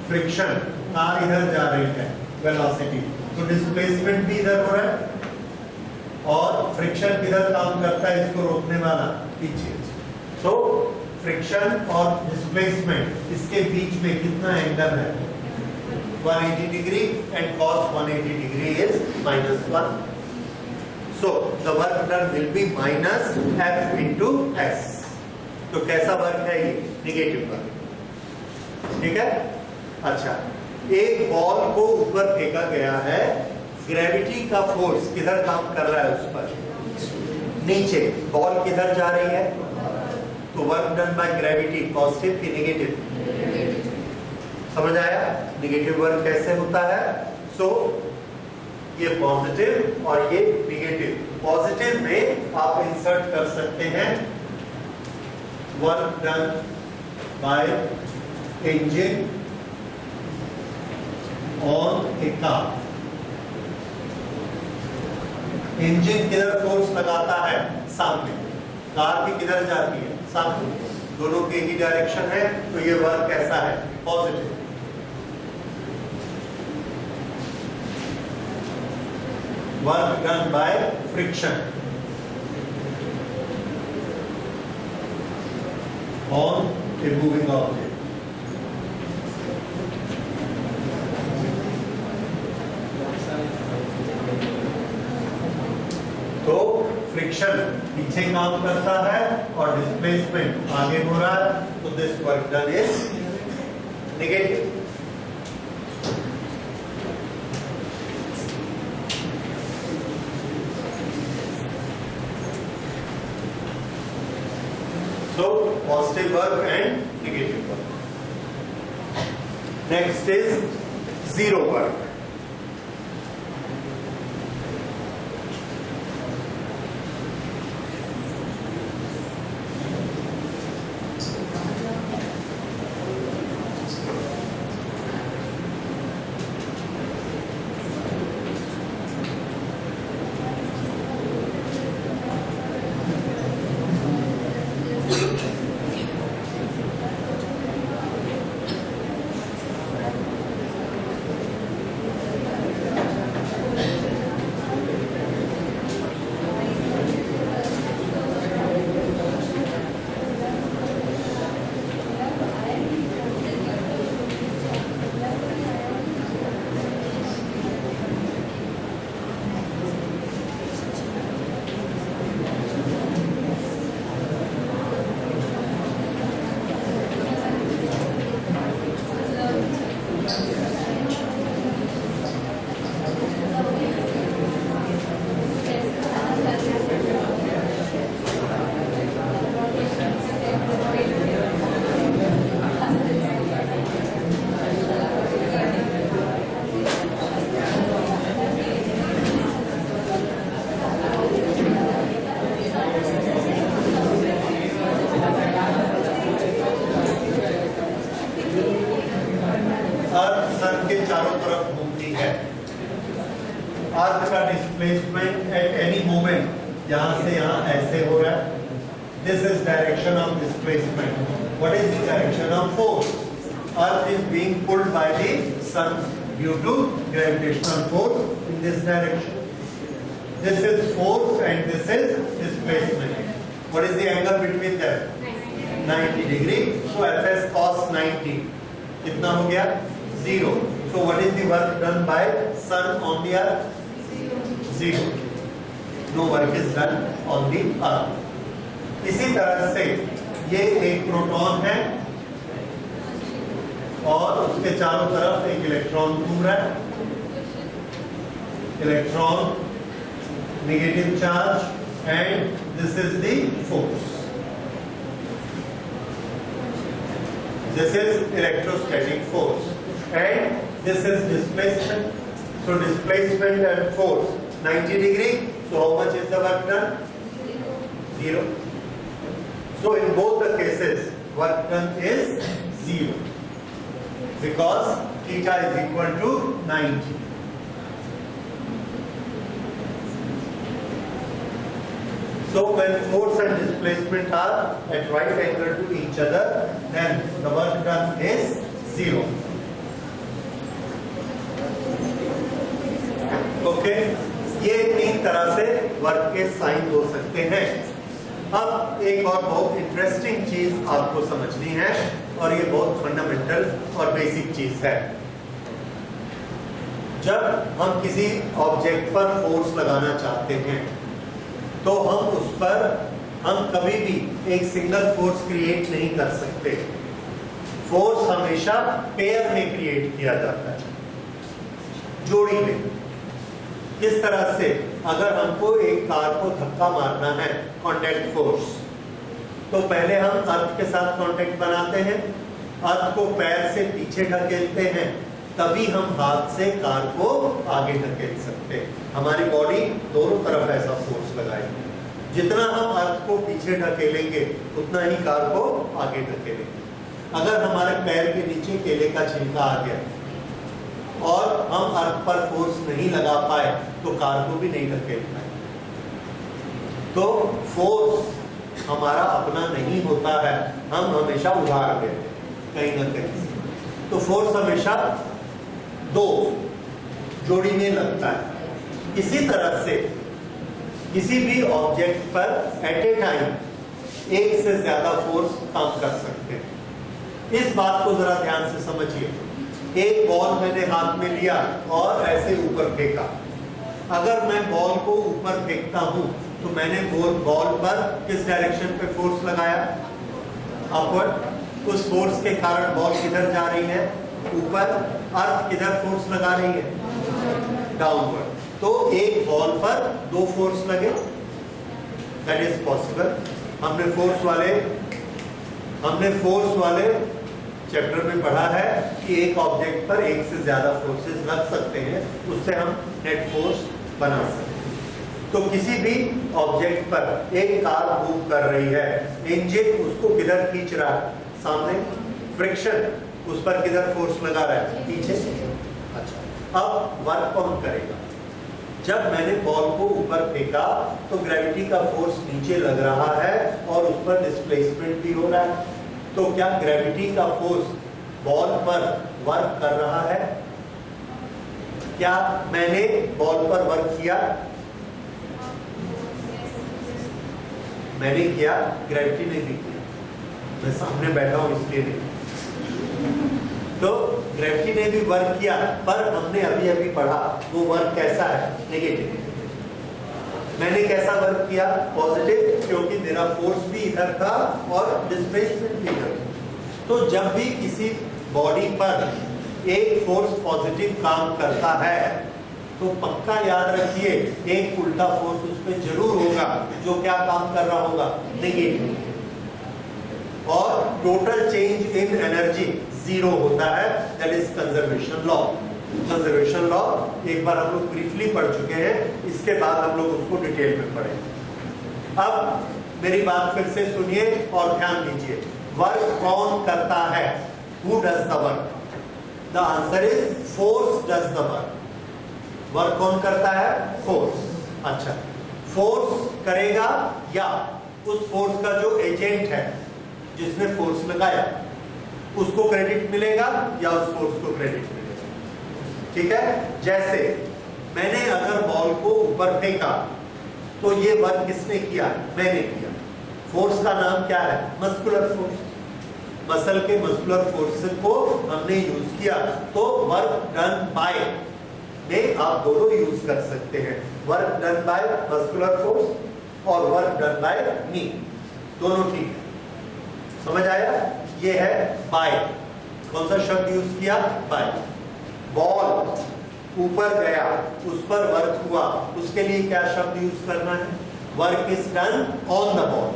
फ्रिक्शन, कार इधर जा रही है, वेलोसिटी, तो डिस्प्लेसमेंट भी इधर हो रहा है, और फ्रिक्शन किधर काम करता है, इसको रोकने वाला, पीछे। तो फ्रिक्शन और डिस्प्लेसमेंट, इसके बीच में कितना एंगल है, 180 degree, and cos 180 degree is -1. So the work done will be minus F into S. तो कैसा वर्क है ये, नेगेटिव वर्क। ठीक है, अच्छा, एक बॉल को ऊपर फेंका गया है, ग्रेविटी का फोर्स किधर काम कर रहा है, उस पर, नीचे। बॉल किधर जा रही है, तो work done by gravity positive की नेगेटिव, समझ आया। नेगेटिव वर्क कैसे होता है, सो ये पॉजिटिव और ये नेगेटिव। पॉजिटिव में आप इंसर्ट कर सकते हैं work done by engine on A car. Engine किधर फोर्स लगाता है, सामने। कार भी किधर जाती है, सामने। दोनों की ही डायरेक्शन है, तो ये वर्क कैसा है, positive. Work done by friction on a moving object. तो फ्रिक्शन पीछे काम करता है और डिस्प्लेसमेंट आगे हो रहा है, तो this work done is negative. So positive work and negative work. Next is zero work. Displacement at any moment, यहां से यहां ऐसे हो रहा है, this is direction of displacement. What is the direction of force? Earth is being pulled by the sun due to gravitational force in this direction. This is force and this is displacement. What is the angle between them? 90 degree. So Fs cos 90 कितना हो गया? 0. So what is the work done by sun on the earth? 0. No work is done on the earth. इसी तरह से ये एक proton है और उसके चारों तरफ एक इलेक्ट्रॉन घूम रहा है, electron negative charge, and this is the force, this is electrostatic force, and this is displacement. So displacement and force 90 degree. So how much is the work done? 0. So in both the cases, work done is 0 because theta is equal to 90. So when force and displacement are at right angle to each other, then the work done is 0. Okay? ये तीन तरह से work के sign हो सकते हैं. अब एक और बहुत इंटरेस्टिंग चीज आपको समझनी है, और ये बहुत फंडामेंटल और बेसिक चीज है. जब हम किसी ऑब्जेक्ट पर फोर्स लगाना चाहते हैं तो हम कभी भी एक सिंगल फोर्स क्रिएट नहीं कर सकते. फोर्स हमेशा पेयर में क्रिएट किया जाता है, जोड़ी में. किस तरह से? अगर हमको एक कार को धक्का मारना है, कॉन्टैक्ट फोर्स, तो पहले हम अर्थ के साथ कॉन्टैक्ट बनाते हैं, अर्थ को पैर से पीछे ढकेलते हैं, तभी हम हाथ से कार को आगे ढकेल सकते हैं. हमारी बॉडी दोनों तरफ ऐसा फोर्स लगाएगी. जितना हम अर्थ को पीछे ढकेलेंगे उतना ही कार को आगे ढकेलेंगे. अगर हमारे पैर के नीचे केले का छिलका आ गया और हम अर्थ पर फोर्स नहीं लगा पाए तो कार को भी नहीं ढकेल पाए. तो फोर्स हमारा अपना नहीं होता है, हम हमेशा उधार देते हैं कहीं ना कहीं. तो फोर्स हमेशा दो जोड़ी में लगता है. इसी तरह से किसी भी ऑब्जेक्ट पर एट ए टाइम एक से ज्यादा फोर्स काम कर सकते हैं. इस बात को जरा ध्यान से समझिए. एक बॉल मैंने हाथ में लिया और ऐसे ऊपर फेंका. अगर मैं बॉल को ऊपर फेंकता हूं तो मैंने बॉल पर किस डायरेक्शन पे फोर्स लगाया? अपवर्ड. उस फोर्स के कारण बॉल किधर जा रही है? ऊपर. अर्थ किधर फोर्स लगा रही है? डाउनवर्ड. तो एक बॉल पर दो फोर्स लगे, दैट इज पॉसिबल. हमने फोर्स वाले चैप्टर में पढ़ा है कि एक ऑब्जेक्ट पर एक से ज्यादा फोर्सेस लग सकते हैं, उससे हम नेट फोर्स बना सकते हैं. तो किसी भी ऑब्जेक्ट पर एक कार मूव कर रही है, इंजन उसको किधर खींच रहा है? सामने. फ्रिक्शन उस पर किधर फोर्स लगा रहा है? पीछे. अच्छा, अब वर्क कौन करेगा? जब मैंने बॉल को ऊपर फेंका तो ग्रेविटी का फोर्स नीचे लग रहा है और उस पर डिस्प्लेसमेंट भी हो रहा है. तो क्या ग्रेविटी का फोर्स बॉल पर वर्क कर रहा है? क्या मैंने बॉल पर वर्क किया? मैंने किया, ग्रेविटी ने भी किया. मैं सामने बैठा हूं इसलिए नहीं. तो ग्रेविटी ने भी वर्क किया, पर हमने अभी अभी पढ़ा वो वर्क कैसा है? नेगेटिव. मैंने कैसा वर्क किया? पॉजिटिव, क्योंकि मेरा फोर्स भी इधर था और डिस्प्लेसमेंट भी इधर. तो जब भी किसी बॉडी पर एक फोर्स पॉजिटिव काम करता है तो पक्का याद रखिए एक उल्टा फोर्स उस पर जरूर होगा जो क्या काम कर रहा होगा? नेगेटिव. और total change in energy zero होता है, that is conservation law. Conservation law एक बार हम लोग ब्रीफली पढ़ चुके हैं, इसके बाद हम लोग उसको डिटेल में पढ़ेंगे. अब मेरी बात फिर से सुनिए और ध्यान दीजिए. वर्क कौन करता है? Who does the work? The answer is force does the work. Work कौन करता है? फोर्स. अच्छा, फोर्स करेगा या उस फोर्स का जो एजेंट है जिसने फोर्स लगाया उसको क्रेडिट मिलेगा या उस फोर्स को क्रेडिट मिलेगा? ठीक है, जैसे मैंने अगर बॉल को ऊपर फेंका तो ये वर्क किसने किया? मैंने किया। फोर्स का नाम क्या है? Muscular force. मसल के मस्कुलर फोर्स को हमने यूज किया, तो वर्क डन बाय में आप दोनों यूज कर सकते हैं, work done bye muscular force और वर्क डन बाय मी, दोनों ठीक है। समझ आया? ये है बाय। कौन सा शब्द यूज किया? बाय। बॉल ऊपर गया, उस पर वर्क हुआ, उसके लिए क्या शब्द यूज करना है? Work is done on the ball.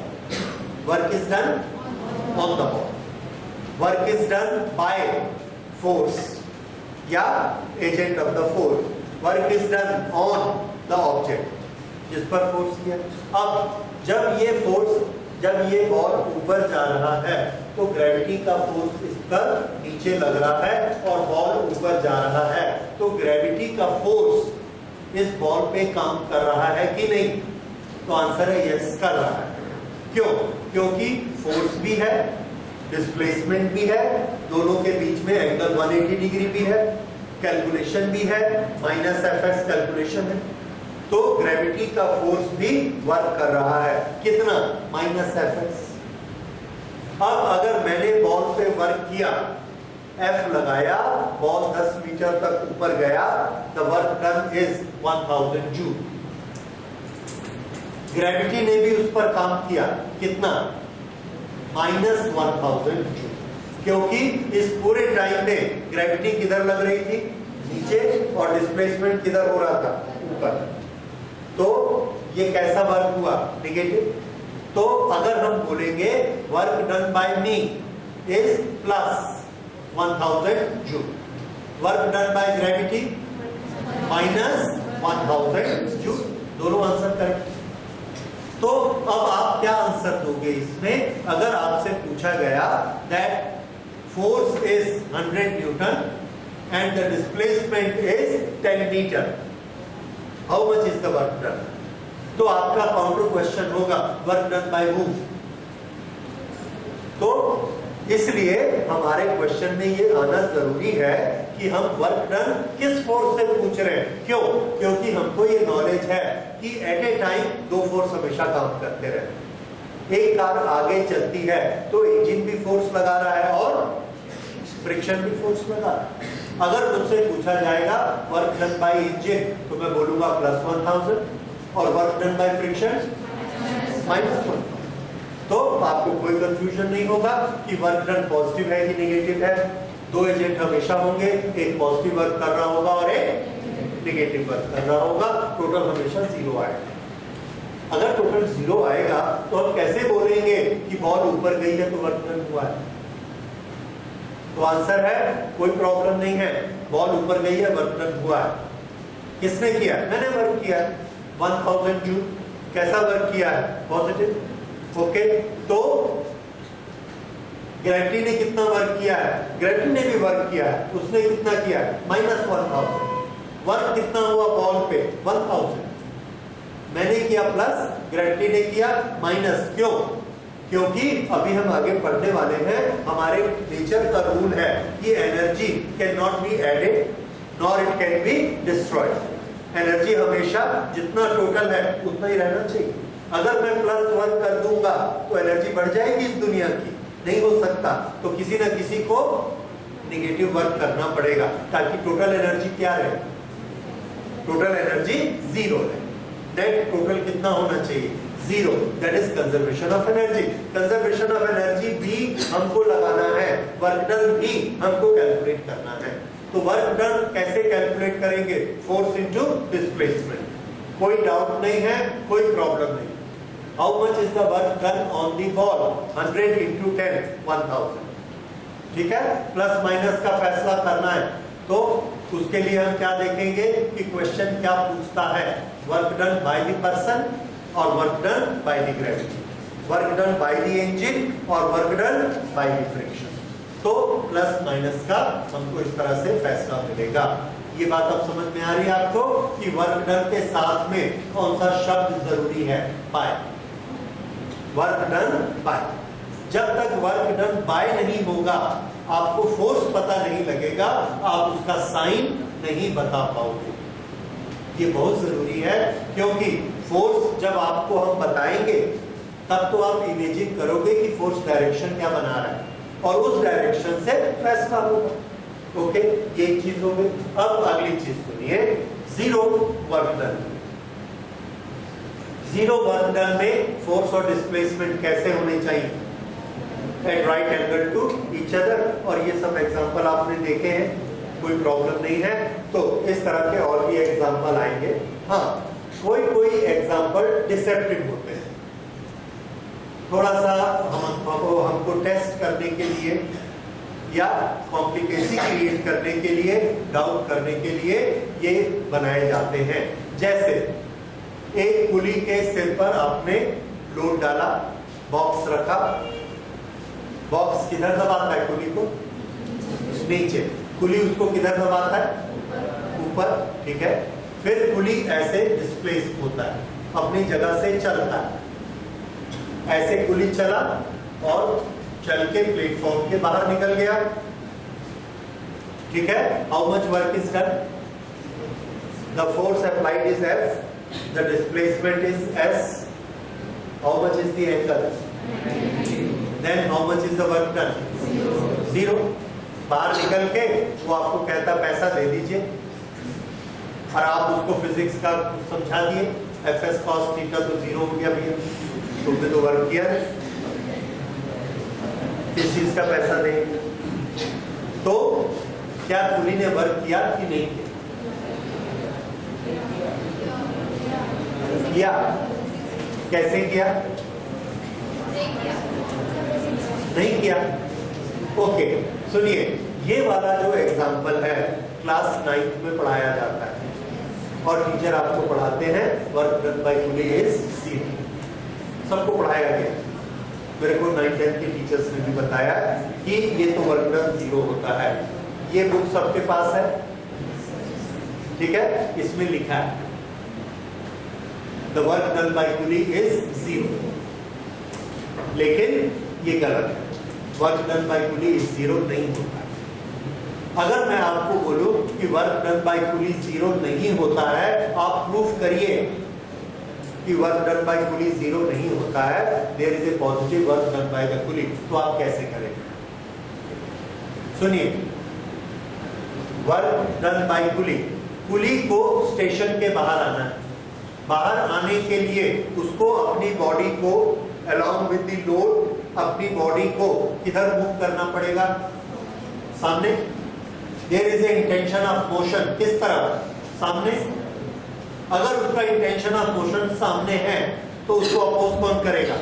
Work is done on the ball. Work is done by force या agent of the force. Work is done on the object जिस पर फोर्स किया। अब जब ये बॉल ऊपर जा रहा है तो ग्रेविटी का फोर्स इस पर नीचे लग रहा है और बॉल ऊपर जा रहा है, तो ग्रेविटी का फोर्स इस बॉल पे काम कर रहा है कि नहीं? तो आंसर है यस, कर रहा है। क्यों? क्योंकि फोर्स भी है, डिस्प्लेसमेंट भी है, दोनों के बीच में एंगल 180 डिग्री भी है, कैलकुलेशन भी है, माइनस एफएक्स कैलकुलेशन है, तो ग्रेविटी का फोर्स भी वर्क कर रहा है। कितना? Minus FX. अब अगर मैंने बॉल पे वर्क किया, एफ लगाया, बॉल 10 मीटर तक ऊपर गया, the work done is 1000 joule. Gravity ने भी उस पर काम किया, कितना? Minus 1000 joule. क्योंकि इस पूरे टाइम में ग्रेविटी किधर लग रही थी? नीचे, और डिस्प्लेसमेंट किधर हो रहा था? ऊपर। तो ये कैसा वर्क हुआ? नेगेटिव। तो अगर हम बोलेंगे work done bye me is plus 1000 joule, work done by gravity minus 1000 joule, दोनों आंसर करेक्ट। तो अब आप क्या आंसर दोगे इसमें? अगर आपसे पूछा गया that force is 100 newton and the displacement is 10 metre, how much is the work done? तो आपका काउंटर क्वेश्चन होगा वर्क डन बाय हूम। तो इसलिए हमारे क्वेश्चन में ये आना जरूरी है कि हम वर्क डन किस फोर्स से पूछ रहे हैं। क्यों? क्योंकि हमको ये नॉलेज है कि एट ए टाइम दो फोर्स हमेशा काम करते रहते। एक कार आगे चलती है तो इंजन भी फोर्स लगा रहा है और फ्रिक्शन भी फोर्स लगा रहा है। अगर मुझसे पूछा जाएगा वर्क डन बाय इंजन, तो मैं बोलूंगा प्लस 1000, और work done by friction minus 1000। तो आपको कोई कंफ्यूजन नहीं होगा कि वर्क डन पॉजिटिव है कि नेगेटिव है। दो एजेंट हमेशा होंगे, एक पॉजिटिव वर्क कर रहा होगा और एक नेगेटिव वर्क कर रहा होगा। टोटल हमेशा 0 आएगा। अगर टोटल 0 आएगा तो हम कैसे बोलेंगे कि बॉल ऊपर गई है तो वर्क डन हुआ है? तो आंसर है कोई प्रॉब्लम नहीं है, बॉल ऊपर गई है, वर्क डन हुआ है। किसने किया? मैंने वर्क किया 1000 जूल। कैसा वर्क किया है? पॉजिटिव। ओके, तो ग्रेविटी ने कितना वर्क किया है? ग्रेविटी ने भी वर्क किया है, उसने कितना किया है? माइनस 1000। वर्क कितना हुआ बॉल पे? 1000। मैंने किया प्लस, ग्रेविटी ने किया माइनस। क्यों? क्योंकि अभी हम आगे पढ़ने वाले हैं, हमारे नेचर का रूल है कि energy can not be added nor it can be destroyed. Energy हमेशा जितना टोटल है उतना ही रहना चाहिए। अगर मैं प्लस 1 कर दूंगा तो एनर्जी बढ़ जाएगी इस दुनिया की? नहीं हो सकता। तो किसी ना किसी को नेगेटिव वर्क करना पड़ेगा ताकि टोटल एनर्जी क्या रहे? टोटल एनर्जी 0 रहे। नेट टोटल कितना होना चाहिए? 0। That is conservation of energy. Conservation of energy भी हमको लगाना है, वर्क डन भी हमको कैलकुलेट करना है। तो वर्क डन कैसे कैलकुलेट करेंगे? Force into displacement. कोई डाउट नहीं है, कोई प्रॉब्लम नहीं। How much is the work done on the ball? 100 into 10, 1000। ठीक है, प्लस माइनस का फैसला करना है तो उसके लिए हम क्या देखेंगे कि क्वेश्चन क्या पूछता है। Work done by the person और work done by the gravity, work done by the engine और work done by the friction. तो प्लस माइनस का हमको इस तरह से फैसला मिलेगा। ये बात अब समझ में आ रही है आपको कि वर्क डन के साथ में कौन सा शब्द जरूरी है? बाय। Work done bye. जब तक वर्क डन बाय नहीं होगा आपको फोर्स पता नहीं लगेगा, आप उसका साइन नहीं बता पाओगे। ये बहुत जरूरी है, क्योंकि फोर्स जब आपको हम बताएंगे तब तो आप इमेजिन करोगे कि फोर्स डायरेक्शन क्या बना रहा है और उस डायरेक्शन से फैसला होगा। ओके, ये एक चीज हो गई। अब अगली चीज सुनिए, zero work done. Zero work done में फोर्स और डिस्प्लेसमेंट कैसे होने चाहिए? At right angle to each other. और ये सब एग्जांपल आपने देखे हैं, कोई प्रॉब्लम नहीं है। तो इस तरह के और भी एग्जांपल आएंगे। हाँ, कोई एग्जांपल डिसेप्टिव होते हैं, थोड़ा सा हमको टेस्ट करने के लिए या कॉम्प्लिकेसी क्रिएट करने के लिए, डाउट करने के लिए ये बनाए जाते हैं। जैसे एक पुली के सिर पर आपने लोड डाला, बॉक्स रखा, बॉक्स किधर दबाता है पुली को? नीचे। पुली उसको किधर दबाता है? ऊपर। ठीक है, फिर पुली ऐसे डिस्प्लेस होता है, अपनी जगह से चलता है। ऐसे पुली चला और चल के प्लेटफॉर्म के बाहर निकल गया। ठीक है, how much work is done? The force applied is F, the displacement is S, how much is the angle? Then how much is the work done? Zero. बाहर निकल के वो आपको कहता पैसा दे दीजिए, और आप उसको फिजिक्स का समझा दिए, Fs cos थीटा तो जीरो हो गया भैया, तुमने तो वर्क किया है, किस चीज का पैसा देंगे? तो क्या पुली ने वर्क किया कि नहीं किया? कैसे किया? नहीं किया। ओके, सुनिए, ये वाला जो एग्जांपल है क्लास 9th में पढ़ाया जाता है और टीचर आपको पढ़ाते हैं work done by pulley is zero. सबको पढ़ाया गया, मेरे को 9th-10th के टीचर्स ने भी बताया कि ये तो वर्क डन जीरो होता है। ये बुक सबके पास है, ठीक है, इसमें लिखा है the work done by pulley is zero, लेकिन ये गलत है। Work done by pulley is zero नहीं होता है। अगर मैं आपको बोलूं कि work done by pulley zero नहीं होता है, आप प्रूफ करिए कि work done by pulley zero नहीं होता है, there is a positive work done by the pulley, तो आप कैसे करेंगे? सुनिए, work done by pulley, pulley को स्टेशन के बाहर आना है। बाहर आने के लिए उसको अपनी बॉडी को अलोंग विद द लोड, अपनी बॉडी को किधर मूव करना पड़ेगा? सामने। There is a intention of motion, किस तरफ? सामने। अगर उसका इंटेंशन ऑफ मोशन सामने है तो उसको अपोज कौन करेगा?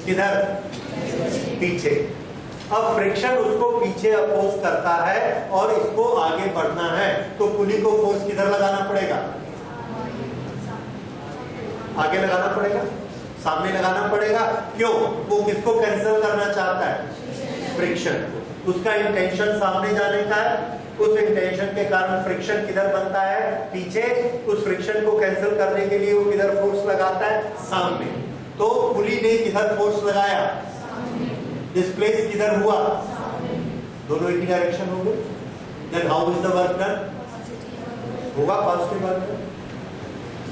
किधर? पीछे। अब फ्रिक्शन उसको पीछे अपोज करता है और इसको आगे बढ़ना है, तो पुली को फोर्स किधर लगाना पड़ेगा? आगे लगाना पड़ेगा, सामने लगाना पड़ेगा। क्यों? वो किसको कैंसिल करना चाहता है? फ्रिक्शन। उसका इंटेंशन सामने जाने का है, उस इंटेंशन के कारण फ्रिक्शन किधर बनता है? पीछे। उस फ्रिक्शन को कैंसिल करने के लिए वो किधर फोर्स लगाता है? सामने। तो पुली ने किधर फोर्स लगाया? डिस्प्लेस किधर हुआ? दोनों एक ही डायरेक्शन हो गए। Then how is the work done? होगा पॉजिटिव वर्क डन।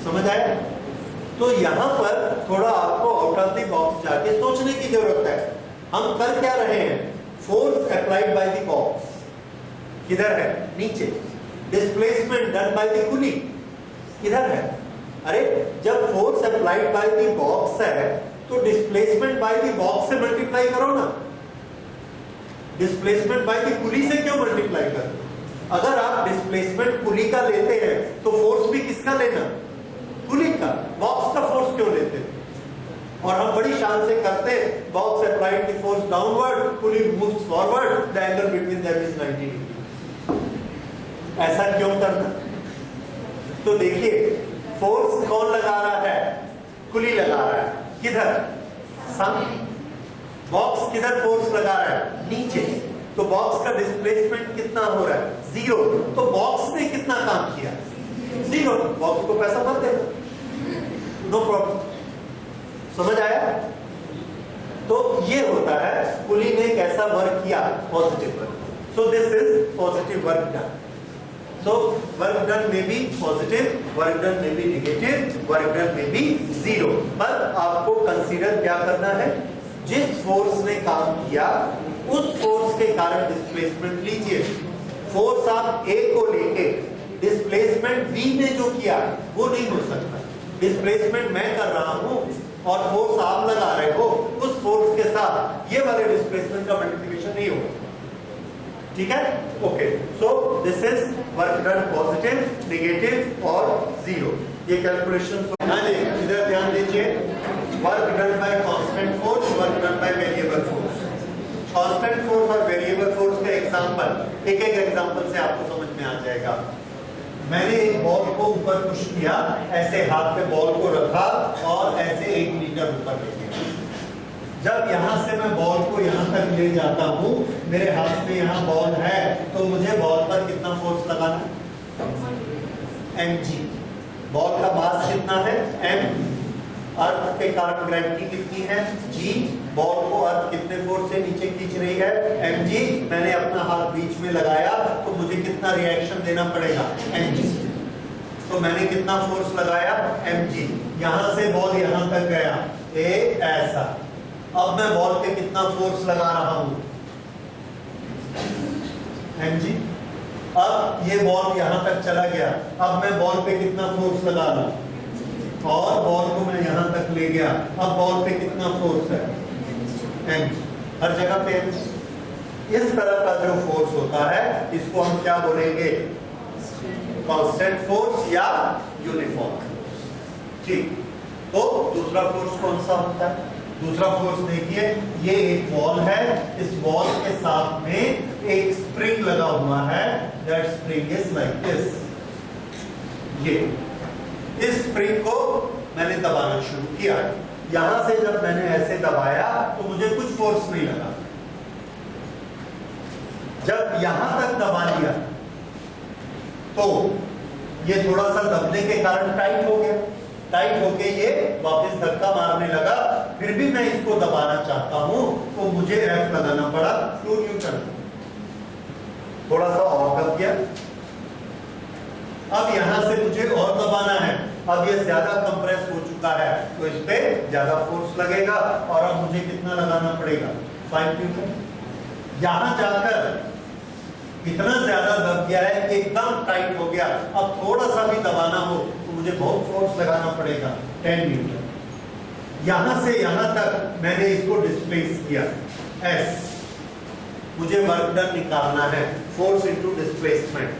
समझ आया? तो यहाँ पर थोड़ा आपको आउट ऑफ द बॉक्स जाके सोचने की जरूरत है। हम कर क्या रहे हैं? Force applied by the box किधर है? नीचे। डिस्प्लेसमेंट डन बाय द पुली किधर है? अरे जब force applied by the box है तो डिस्प्लेसमेंट बाय द बॉक्स से मल्टीप्लाई करो ना। डिस्प्लेसमेंट बाय द पुली से क्यों मल्टीप्लाई कर? अगर आप डिस्प्लेसमेंट पुली का लेते हैं तो फोर्स भी किसका लेना? पुली का। बॉक्स का फोर्स क्यों लेते हैं? और हम बड़ी शान से करते हैं, box applied the force downward, pulley moves forward, the angle between them is 90 degree. ऐसा क्यों करना? तो देखिए, फोर्स कौन लगा रहा है? पुली लगा रहा है। किधर? सामने। बॉक्स किधर फोर्स लगा रहा है? नीचे। तो बॉक्स का डिस्प्लेसमेंट कितना हो रहा है? 0। तो बॉक्स ने कितना काम किया? 0। बॉक्स को पैसा मत देना, नो प्रॉब्लम। समझ आया? तो ये होता है पुली ने कैसा वर्क किया, positive work. So this is positive work done. So work done may be positive, work done may be negative, work done may be 0। पर आपको कंसीडर क्या करना है? जिस फोर्स ने काम किया उस फोर्स के कारण डिस्प्लेसमेंट लीजिए। फोर्स आप A को लेके डिस्प्लेसमेंट B ने जो किया वो नहीं हो सकता। डिस्प्लेसमेंट मैं कर रहा हूं और फोर्स आप लगा रहे हो, उस फोर्स के साथ ये वाले डिस्प्लेसमेंट का मल्टीप्लिकेशन नहीं होगा। ठीक है? Okay, so this is work done positive, negative और 0। ये कैलकुलेशन। हाँ जी, इधर ध्यान दीजिए। Work done bye constant force, work done by variable force. Constant force और वेरिएबल फोर्स के एग्जांपल, एक एक एग्जांपल से आपको समझ में आ जाएगा। मैंने एक बॉल को ऊपर पुश किया, ऐसे हाथ पे बॉल को रखा और ऐसे 1 मीटर ऊपर ले गया। जब यहां से मैं बॉल को यहां तक ले जाता हूं, मेरे हाथ में यहां बॉल है, तो मुझे बॉल पर कितना फोर्स लगाना? mg। बॉल का मास कितना है? m। अर्थ के कारण ग्रेविटी कितनी है? g। बॉल को अर्थ कितने फोर्स से नीचे खींच रही है? mg। मैंने अपना हाथ बीच में लगाया तो मुझे कितना रिएक्शन देना पड़ेगा? mg। तो मैंने कितना फोर्स लगाया? mg। यहां से बॉल यहां तक गया, ए ऐसा। अब मैं बॉल पे कितना फोर्स लगा रहा हूं? mg। अब ये बॉल यहां तक चला गया, अब मैं बॉल पे कितना फोर्स लगा रहा, और बॉल को मैं यहां तक ले गया, अब बॉल पे कितना फोर्स है? mg। हर जगह पे इस तरह का जो फोर्स होता है इसको हम क्या बोलेंगे? कांस्टेंट फोर्स या यूनिफॉर्म फोर्स। ठीक। तो दूसरा फोर्स कौन सा होता है? दूसरा फोर्स देखिए, ये एक वॉल है, इस वॉल के साथ में एक स्प्रिंग लगा हुआ है। That spring is like this. ये इस स्प्रिंग को मैंने दबाना शुरू किया। यहां से जब मैंने ऐसे दबाया तो मुझे कुछ फोर्स नहीं लगा। जब यहां तक दबा लिया तो ये थोड़ा सा दबने के कारण टाइट हो गया। टाइट होके ये वापस धक्का मारने लगा। फिर भी मैं इसको दबाना चाहता हूं तो मुझे F लगाना पड़ा 2 न्यूटन। थोड़ा सा और दब गया। अब यहां से मुझे और दबाना है। अब ये ज्यादा कंप्रेस हो चुका है तो इस पे ज्यादा फोर्स लगेगा और अब मुझे कितना लगाना पड़ेगा? 5 न्यूटन। यहां जाकर इतना ज्यादा दब गया है कि एकदम टाइट हो गया। अब थोड़ा सा भी दबाना हो तो मुझे बहुत फोर्स लगाना पड़ेगा, 10 न्यूटन। यहां से यहां तक मैंने इसको डिस्प्लेस किया, S। मुझे वर्क डन निकालना है, फोर्स इनटू डिस्प्लेसमेंट।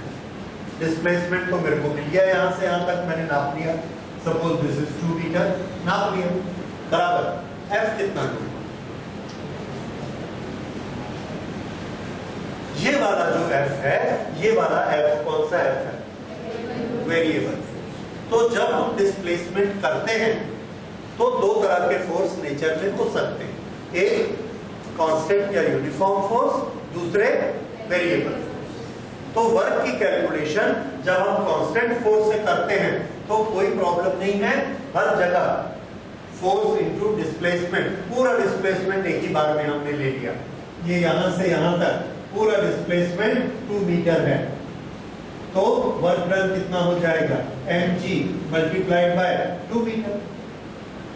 डिस्प्लेसमेंट तो मेरे को मिल गया, यहां से यहां तक मैंने नाप लिया। सपोज दिस इज 2 मीटर, नाप लिया। बराबर F कितना दूर? ये वाला जो F है, ये वाला F कौन सा F है? वेरिएबल। तो जब हम डिस्प्लेसमेंट करते हैं तो दो तरह के फोर्स नेचर में हो सकते हैं। एक कांस्टेंट या यूनिफॉर्म फोर्स, दूसरे वेरिएबल। तो वर्क की कैलकुलेशन जब हम कांस्टेंट फोर्स से करते हैं तो कोई प्रॉब्लम नहीं है। हर जगह फोर्स इनटू डिस्प्लेसमेंट, पूरा डिस्प्लेसमेंट एक ही बार में हमने ले लिया। ये यहां से यहां तक पूरा डिस्प्लेसमेंट 2 मीटर है, तो वर्क डन कितना हो जाएगा? mg multiplied by 2 metre.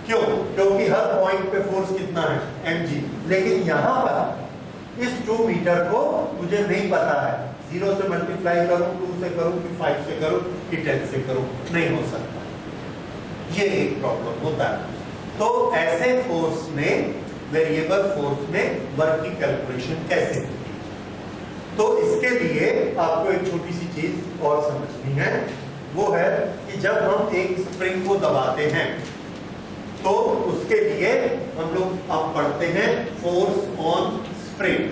क्यों? क्योंकि हर पॉइंट पे फोर्स कितना है? mg। लेकिन यहां पर इस 2 मीटर को मुझे नहीं पता है, 0 से मल्टीप्लाई करूं, 2 से करूं कि 5 से करूं कि 10 से करूं, नहीं हो सकता। ये एक प्रॉब्लम होता है। तो ऐसे फोर्स में, वेरिएबल फोर्स में वर्क की कैलकुलेशन कैसे होती है? तो इसके लिए आपको एक छोटी सी चीज और समझनी है। वो है कि जब हम एक स्प्रिंग को दबाते हैं तो उसके लिए हम लोग अब पढ़ते हैं force on spring.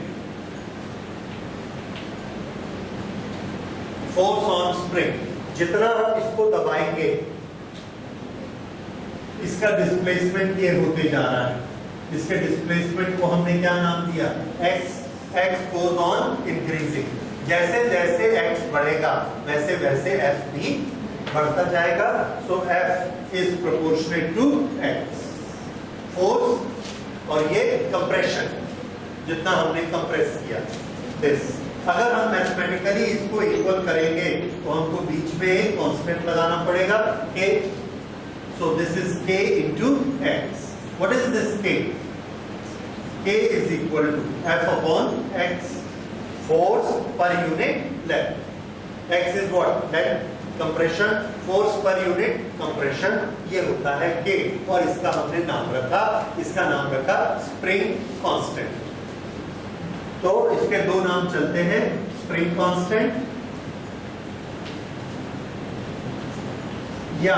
Force on spring, जितना हम इसको दबाएंगे इसका डिस्प्लेसमेंट ये होते जा रहा है। इसके डिस्प्लेसमेंट को हमने क्या नाम दिया? x। x goes on increasing. जैसे जैसे x बढ़ेगा वैसे वैसे f भी बढ़ता जाएगा. So f is proportionate to x. Force और ये कंप्रेशन जितना हमने कंप्रेस किया दिस. अगर हम मैथमेटिकली इसको इक्वल करेंगे तो हमको बीच में एक कांस्टेंट लगाना पड़ेगा k. So this is k into x. What is this k? K is equal to f upon x. Force per unit length. X is what? Length. Compression. Force per unit compression. ये होता है k. और इसका हमने नाम रखा, इसका नाम रखा स्प्रिंग कांस्टेंट. तो इसके दो नाम चलते हैं, स्प्रिंग कांस्टेंट या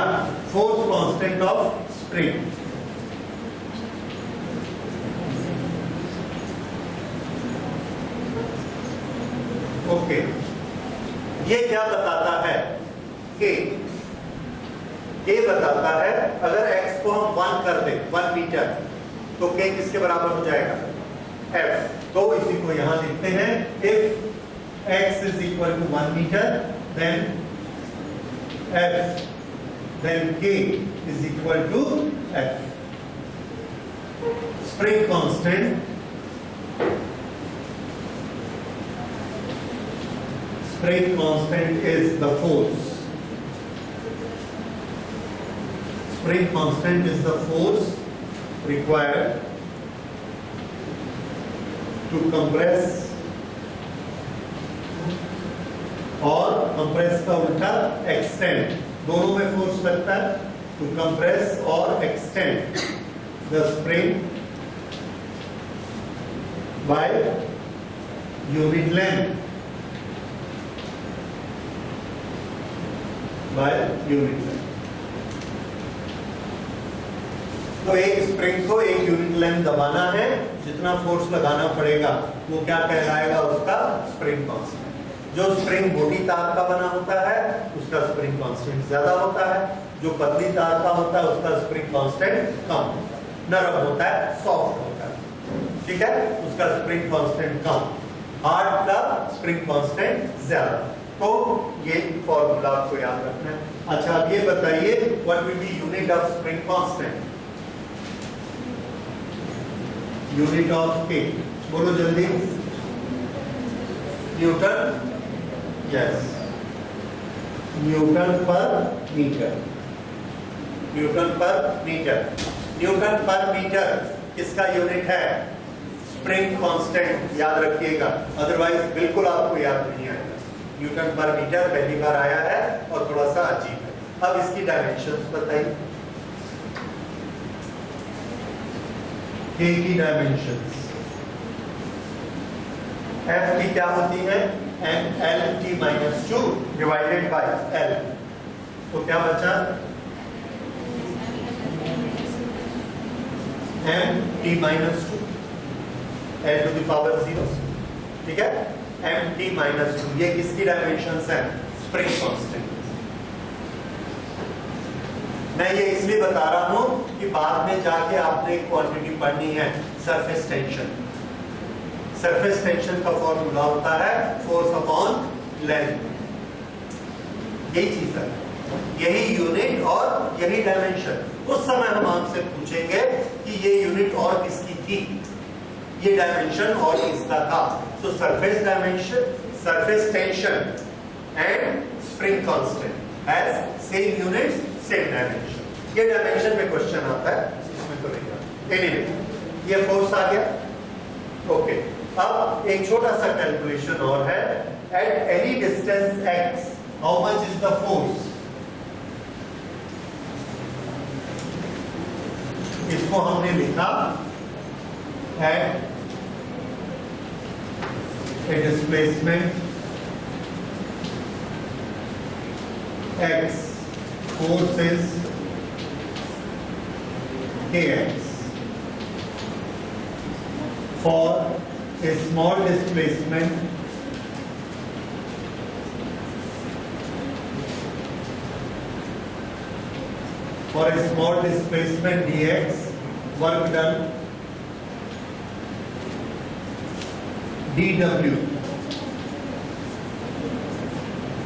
force constant of spring. Okay. ये क्या बताता है? के बताता है अगर x को हम 1 कर दें 1 मीटर तो k किसके बराबर हो जाएगा? f. तो इसी को यहां लिखते हैं, if x is equal to 1 meter then f then k is equal to f. Spring constant. Spring constant is the force. Spring constant is the force required to compress और compress का उल्टा extend. दोनों में force लगता है. To compress और extend the spring by unit length. By unit length. तो एक स्प्रिंग को एक यूनिट लेंथ दबाना है, जितना फोर्स लगाना पड़ेगा वो क्या कहलाएगा? उसका स्प्रिंग कांस्टेंट. जो स्प्रिंग मोटी तार का बना होता है उसका स्प्रिंग कांस्टेंट ज्यादा होता है, जो पतली तार का होता है उसका स्प्रिंग कांस्टेंट कम होता है. नरम होता है, सॉफ्ट होता है, ठीक है, उसका स्प्रिंग कांस्टेंट कम. हार्ड का स्प्रिंग कांस्टेंट ज्यादा. तो ये फॉर्मूला आपको याद रखना है. अच्छा, अब ये बताइए what will be unit of spring constant? Unit of के बोलो जल्दी. न्यूटन. यस, न्यूटन पर मीटर. न्यूटन पर मीटर. न्यूटन पर मीटर किसका यूनिट है? Spring constant. याद रखिएगा, अदरवाइज बिल्कुल आपको याद नहीं आएगा. न्यूटन पर मीटर पहली बार आया है और थोड़ा सा अजीब है. अब इसकी डायमेंशंस बताइए. K की डायमेंशंस. F की क्या होती है? mLt-2 divided by L. तो क्या बचा? mt-2 L to the power 0. ठीक है, mt-2. ये किसकी डायमेंशंस है? Spring constant. मैं ये इसलिए बता रहा हूं कि बाद में जाके आपने एक क्वांटिटी पढ़नी है, सरफेस टेंशन. सरफेस टेंशन का फॉर्मूला होता है फोर्स अपॉन लेंथ. यही चीज है, यही यूनिट और यही डायमेंशन. उस समय हम आपसे पूछेंगे कि ये यूनिट और किसकी थी, ये डायमेंशन और किसका था. तो surface dimension, surface tension and spring constant has same units, same dimension. ये डायमेंशन में क्वेश्चन आता है, इसमें तो नहीं आता. एनीवे, ये फोर्स आ गया. ओके, अब एक छोटा सा कैलकुलेशन और है. At any distance x how much is the force? इसको हमने लिखा at a displacement x, force is kx. For a small displacement dx, work done dw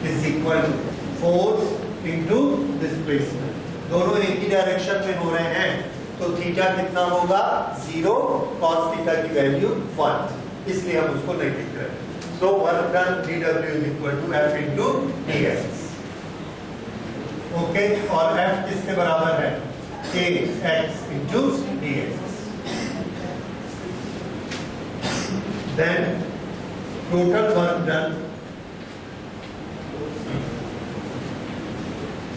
is equal to force into displacement. दोनों एक ही direction में हो रहे हैं, तो थीटा कितना होगा 0, cos थीटा की वैल्यू 1, इसलिए हम उसको नहीं लिख रहे। So work done dw is equal to f into dx। Okay, और f किसके बराबर है? kx into dx। Then total work done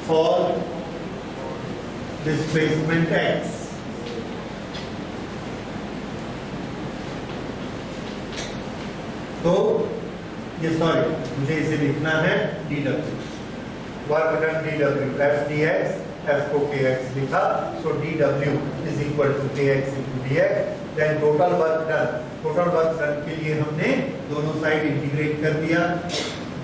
for displacement x तो ये सॉरी मुझे इसे लिखना है dw, work done dw f dx, f को kx लिखा, so dw is equal to kx into dx। Then total work done के लिए हमने दोनों साइड इंटीग्रेट कर दिया,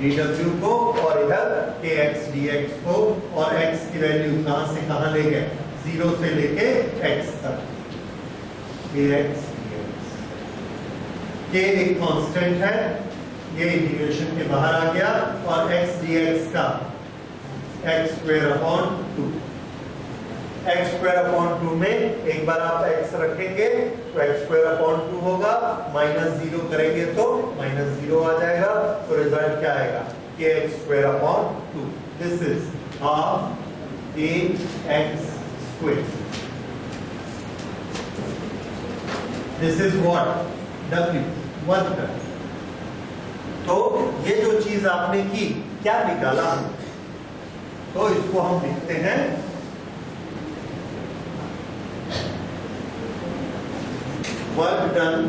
dw को और इधर kx dx को, और x की वैल्यू कहां से कहां ले गए? 0 से लेके x तक, kx dx। k एक कांस्टेंट है, ये इंटीग्रेशन के बाहर आ गया, और x dx का x square upon 2, x square upon 2 में एक बार आप x रखेंगे तो x स्क्वायर अपॉन 2 होगा, माइनस 0 करेंगे तो माइनस 0 आ जाएगा, तो रिजल्ट क्या आएगा? kx square upon 2। This is half ax square. This is what? w, work done. तो ये जो चीज आपने की, क्या निकाला? तो इसको हम लिखते हैं work done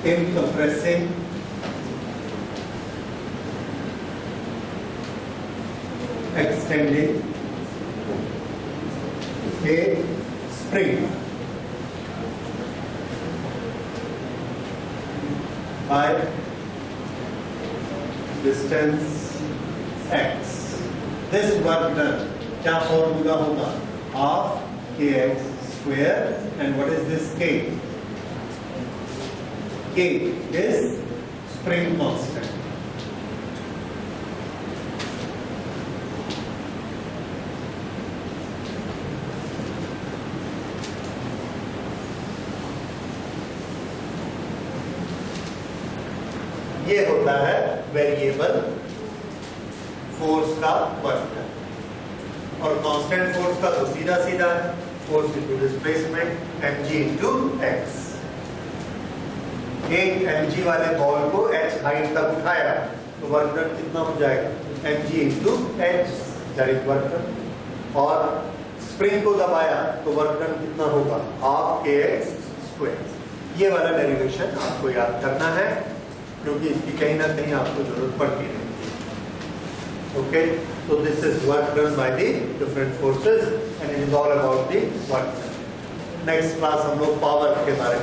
in compressing extending a spring by distance x। this work done क्या फॉर्मूला होगा? Half kx square, and what is this k? K is spring constant। ये होता है वेरिएबल फोर्स का वर्क, और कांस्टेंट फोर्स का तो सीधा सीधा है, force into displacement mg into x। एक mg वाले बॉल को h हाइट तक उठाया तो वर्क डन कितना हो जाएगा? mg into h, that is work done. और स्प्रिंग को दबाया तो वर्क डन कितना होगा? Half kx square. ये वाला डेरिवेशन आपको याद करना है, क्योंकि इसकी कहीं ना कहीं आपको जरूरत पड़ती है। Okay, so this is work done by the different forces and it is all about the work done। Next class हम लोग पावर के बारे में